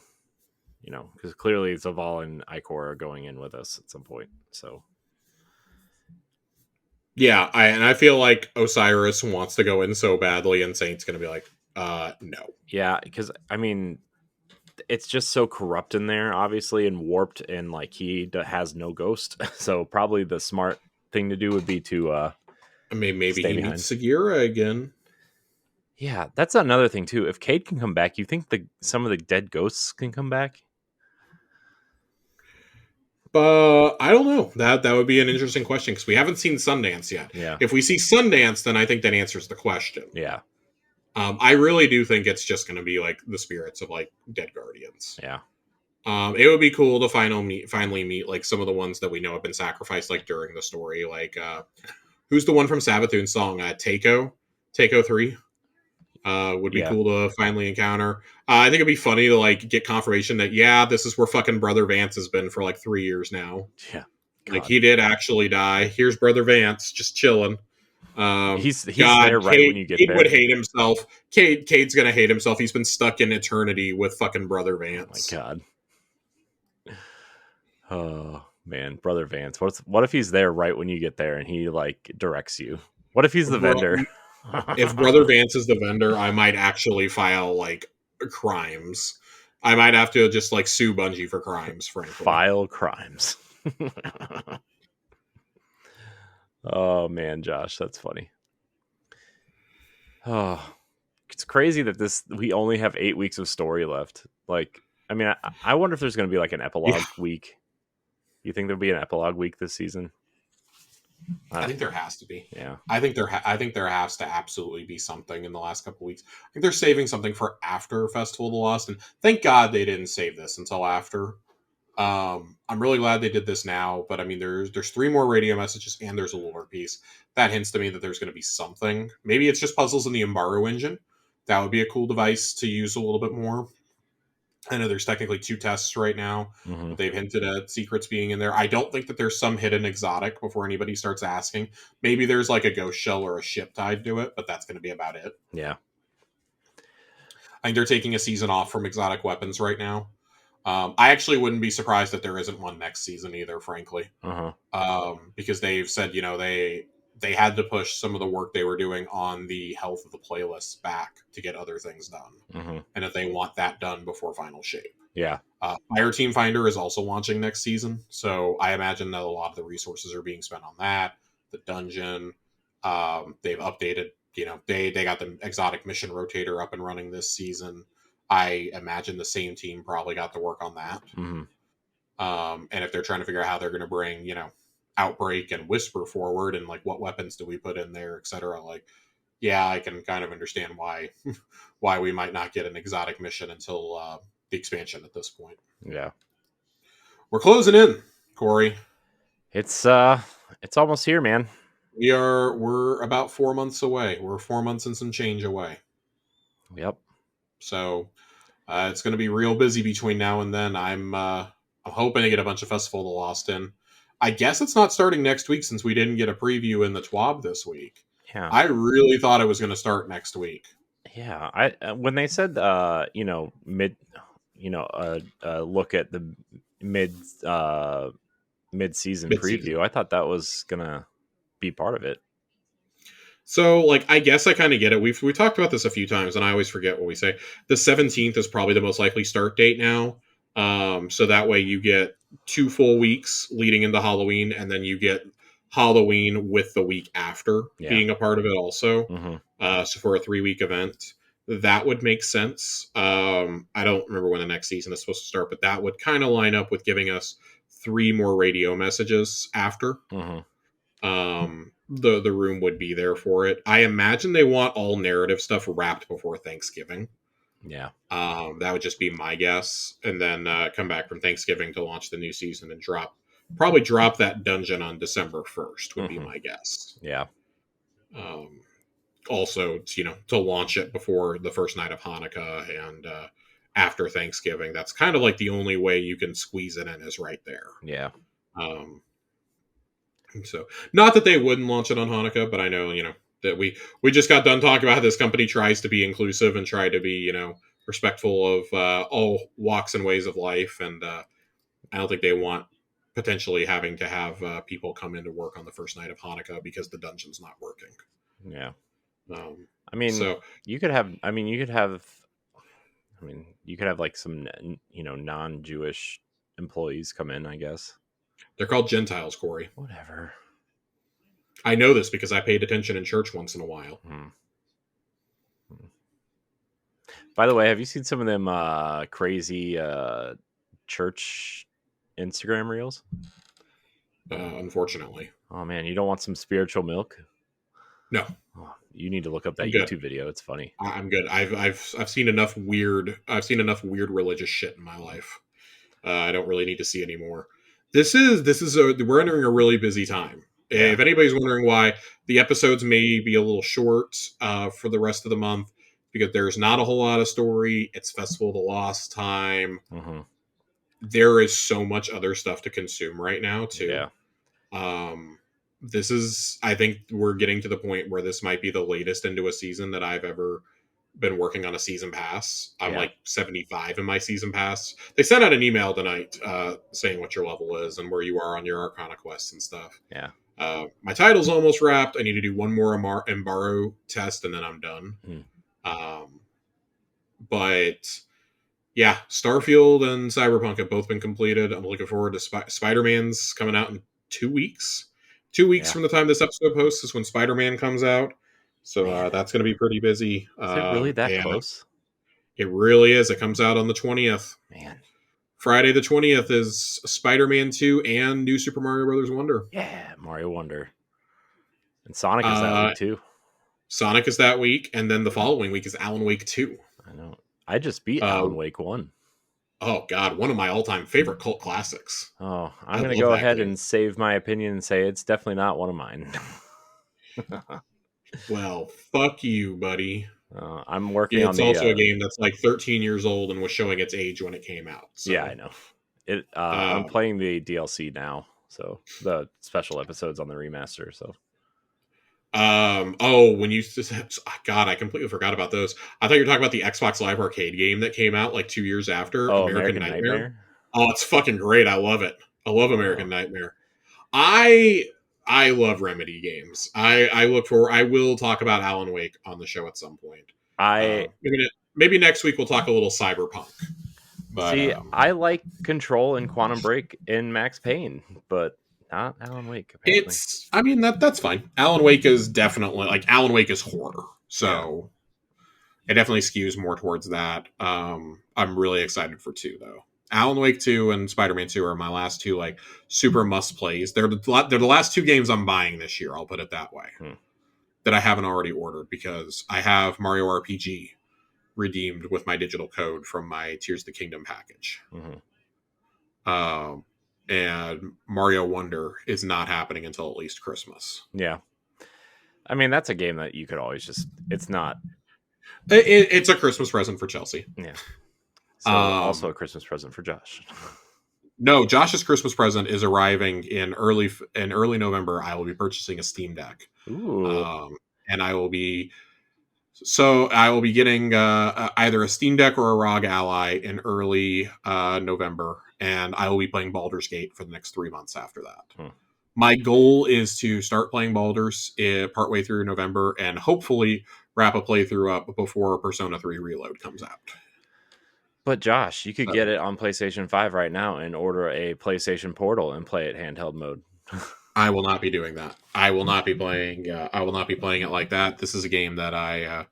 because clearly Zaval and Ikor are going in with us at some point. So Yeah, I feel like Osiris wants to go in so badly, and Saint's gonna be like, no. yeah, because I mean, it's just so corrupt in there, obviously, and warped, and like he has no ghost. So probably the smart thing to do would be to I mean, maybe stay he behind. meets Sagira again. Yeah, that's another thing too. If Cade can come back, you think some of the dead ghosts can come back? But I don't know. That would be an interesting question because we haven't seen Sundance yet. Yeah, If we see Sundance, then I think that answers the question. yeah, I really do think it's just going to be like the spirits of like dead guardians. yeah, It would be cool to finally meet like some of the ones that we know have been sacrificed like during the story. Like who's the one from Savathun's song? Takeo 3. Would be yeah. cool to finally encounter. I think it'd be funny to like get confirmation that this is where fucking Brother Vance has been for like 3 years now. Yeah. Like God. he did actually die. Here's Brother Vance just chilling. He's God, there right when you get Cade there. would hate himself. Cade's gonna hate himself. He's been stuck in eternity with fucking Brother Vance. Oh my God. Oh man, Brother Vance. What if he's there right when you get there and he like directs you? What if he's the vendor? If Brother Vance is the vendor, I might actually file like crimes. I might have to just like sue Bungie for crimes, frankly. File crimes. Oh man, Josh, that's funny. Oh, it's crazy that we only have 8 weeks of story left. Like, I mean, I wonder if there's going to be like an epilogue week. You think there'll be an epilogue week this season? I think there has to be. Yeah. I think there has to absolutely be something in the last couple weeks. I think they're saving something for after Festival of the Lost, and thank God they didn't save this until after. I'm really glad they did this now, but I mean, there's 3 more radio messages and there's a lore piece that hints to me that there's going to be something. Maybe it's just puzzles in the Embargo engine. That would be a cool device to use a little bit more. I know there's technically 2 tests right now. Mm-hmm. They've hinted at secrets being in there. I don't think that there's some hidden exotic before anybody starts asking. Maybe there's like a ghost shell or a ship tied to it, but that's going to be about it. Yeah. I think they're taking a season off from exotic weapons right now. I actually wouldn't be surprised that there isn't one next season either, frankly. Because they've said, they had to push some of the work they were doing on the health of the playlists back to get other things done. Mm-hmm. And that they want that done before Final Shape. Yeah. Fire Team Finder is also launching next season. So I imagine that a lot of the resources are being spent on that. The dungeon. They've updated, they got the exotic mission rotator up and running this season. I imagine the same team probably got to work on that. Mm-hmm. And if they're trying to figure out how they're going to bring, Outbreak and Whisper forward and like what weapons do we put in there, etc. Like, yeah, I can kind of understand why we might not get an exotic mission until the expansion at this point. Yeah. We're closing in, Corey. It's almost here, man. We're about 4 months away. We're 4 months and some change away. Yep. So it's going to be real busy between now and then. I'm hoping to get a bunch of Festival of the Lost in. I guess it's not starting next week since we didn't get a preview in the TWAB this week. Yeah. I really thought it was going to start next week. Yeah. I when they said mid, look at the mid mid-season Mid-season. preview, I thought that was gonna be part of it. So, like, I guess I kind of get it. We talked about this a few times, and I always forget what we say. The 17th is probably the most likely start date now. So that way you get 2 full weeks leading into Halloween, and then you get Halloween with the week after being a part of it also. Mm-hmm. So for a 3 week event, that would make sense. I don't remember when the next season is supposed to start, but that would kind of line up with giving us 3 more radio messages after. Mm-hmm. The room would be there for it. I imagine they want all narrative stuff wrapped before Thanksgiving. Yeah. That would just be my guess, and then come back from Thanksgiving to launch the new season and probably drop that dungeon on December 1st would be my guess. Yeah. Also, to launch it before the first night of Hanukkah and after Thanksgiving. That's kind of like the only way you can squeeze it in is right there. Yeah. So, not that they wouldn't launch it on Hanukkah, but I know, that we just got done talking about how this company tries to be inclusive and try to be, respectful of all walks and ways of life. And I don't think they want potentially having to have people come into work on the first night of Hanukkah because the dungeon's not working. Yeah. So you could have like some, non-Jewish employees come in, I guess. They're called Gentiles, Corey. Whatever. I know this because I paid attention in church once in a while. By the way, have you seen some of them crazy church Instagram reels? Unfortunately. Oh man, you don't want some spiritual milk? No. Oh, you need to look up that YouTube video. It's funny. I'm good. I've seen enough weird. I've seen enough weird religious shit in my life. I don't really need to see any more. We're entering a really busy time. Yeah. If anybody's wondering why the episodes may be a little short for the rest of the month, because there's not a whole lot of story. It's Festival of the Lost time. Mm-hmm. There is so much other stuff to consume right now too. Yeah. I think we're getting to the point where this might be the latest into a season that I've ever been working on a season pass. I'm like 75 in my season pass. They sent out an email tonight saying what your level is and where you are on your Arcana quests and stuff. Yeah. My title's almost wrapped. I need to do one more Embaro test and then I'm done. But yeah, Starfield and Cyberpunk have both been completed. I'm looking forward to Spider-Man's coming out in 2 weeks. 2 weeks from the time this episode posts is when Spider-Man comes out. So that's going to be pretty busy. Is it really that close? It really is. It comes out on the 20th. Man. Friday the 20th is Spider-Man 2 and New Super Mario Bros. Wonder. Yeah, Mario Wonder. And Sonic is that week too. Sonic is that week, and then the following week is Alan Wake 2. I know. I just beat Alan Wake 1. Oh, God. One of my all-time favorite cult classics. Oh, I'm going to go ahead and save my opinion and say it's definitely not one of mine. Well, fuck you, buddy. I'm working on It's also a game that's like 13 years old and was showing its age when it came out. So. Yeah, I know. I'm playing the DLC now, so the special episodes on the remaster. So, when you God, I completely forgot about those. I thought you were talking about the Xbox Live Arcade game that came out like 2 years after American Nightmare. Oh, it's fucking great. I love it. I love American Nightmare. I love Remedy games. I will talk about Alan Wake on the show at some point. Maybe next week we'll talk a little Cyberpunk. But, see, I like Control and Quantum Break in Max Payne, but not Alan Wake. Apparently. That's fine. Alan Wake is definitely Alan Wake is horror, so it definitely skews more towards that. I'm really excited for 2 though. Alan Wake 2 and Spider-Man 2 are my last 2 super must plays. They're the last 2 games I'm buying this year. I'll put it that way. That I haven't already ordered because I have Mario RPG redeemed with my digital code from my Tears of the Kingdom package. And Mario Wonder is not happening until at least Christmas. Yeah. I mean, that's a game that you could always just. It's not. It's a Christmas present for Chelsea. Yeah. So also a Christmas present for Josh. No, Josh's Christmas present is arriving in early November. I will be purchasing a Steam Deck. Ooh. And I will be getting either a Steam Deck or a ROG Ally in early November, and I will be playing Baldur's Gate for the next 3 months after that. My goal is to start playing Baldur's partway through November and hopefully wrap a playthrough up before Persona 3 Reload comes out. But Josh, you could get it on PlayStation 5 right now and order a PlayStation Portal and play it handheld mode. I will not be doing that. I will not be playing. I will not be playing it like that. This is a game that I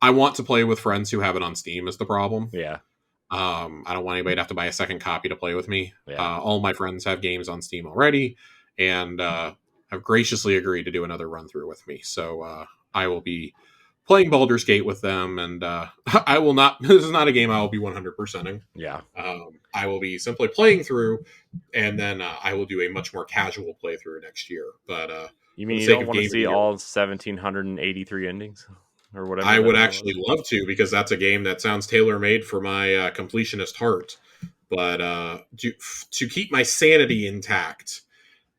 want to play with friends who have it on Steam. Is the problem? Yeah. I don't want anybody to have to buy a second copy to play with me. Yeah. All my friends have games on Steam already, and have graciously agreed to do another run through with me. So I will be playing Baldur's Gate with them, and I will not. This is not a game I will be 100%ing. Yeah. I will be simply playing through, and then I will do a much more casual playthrough next year. But you mean you don't want to see all 1,783 endings or whatever? I would actually love to, because that's a game that sounds tailor made for my completionist heart. But to keep my sanity intact,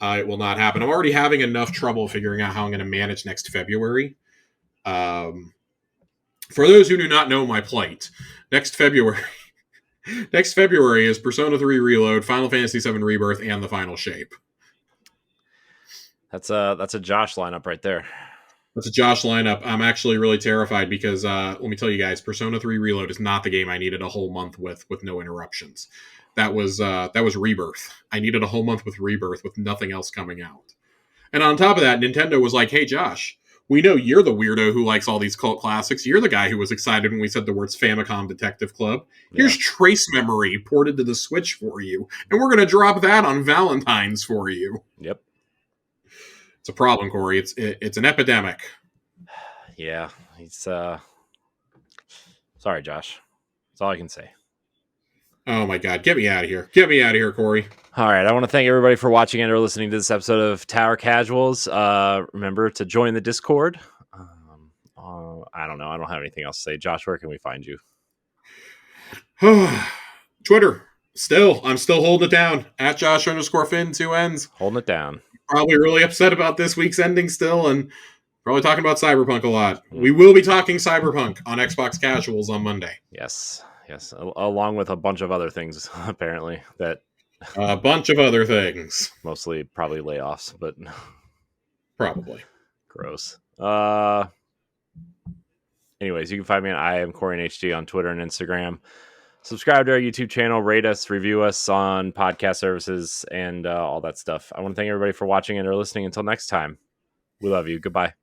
it will not happen. I'm already having enough trouble figuring out how I'm going to manage next February. For those who do not know my plight, next February is Persona 3 Reload, Final Fantasy 7 Rebirth, and the Final Shape. That's a Josh lineup right there. That's a Josh lineup. I'm actually really terrified because let me tell you guys, Persona 3 Reload is not the game I needed a whole month with no interruptions. That was Rebirth. I needed a whole month with Rebirth with nothing else coming out. And on top of that, Nintendo was like, "Hey Josh, we know you're the weirdo who likes all these cult classics. You're the guy who was excited when we said the words Famicom Detective Club. Here's Trace Memory ported to the Switch for you, and we're going to drop that on Valentine's for you." Yep. It's a problem, Corey. It's an epidemic. Yeah. It's sorry, Josh. That's all I can say. Oh my God. Get me out of here. Get me out of here, Corey. All right. I want to thank everybody for watching and or listening to this episode of Tower Casuals. Remember to join the Discord. I don't know. I don't have anything else to say. Josh, where can we find you? Twitter. I'm still holding it down. At Josh_Finn, 2 N's. Holding it down. Probably really upset about this week's ending still, and probably talking about Cyberpunk a lot. We will be talking Cyberpunk on Xbox Casuals on Monday. Yes, along with a bunch of other things, apparently. A bunch of other things. Mostly probably layoffs, but... Probably. Gross. Anyways, you can find me on I am Corey HD on Twitter and Instagram. Subscribe to our YouTube channel, rate us, review us on podcast services, and all that stuff. I want to thank everybody for watching and or listening. Until next time, we love you. Goodbye.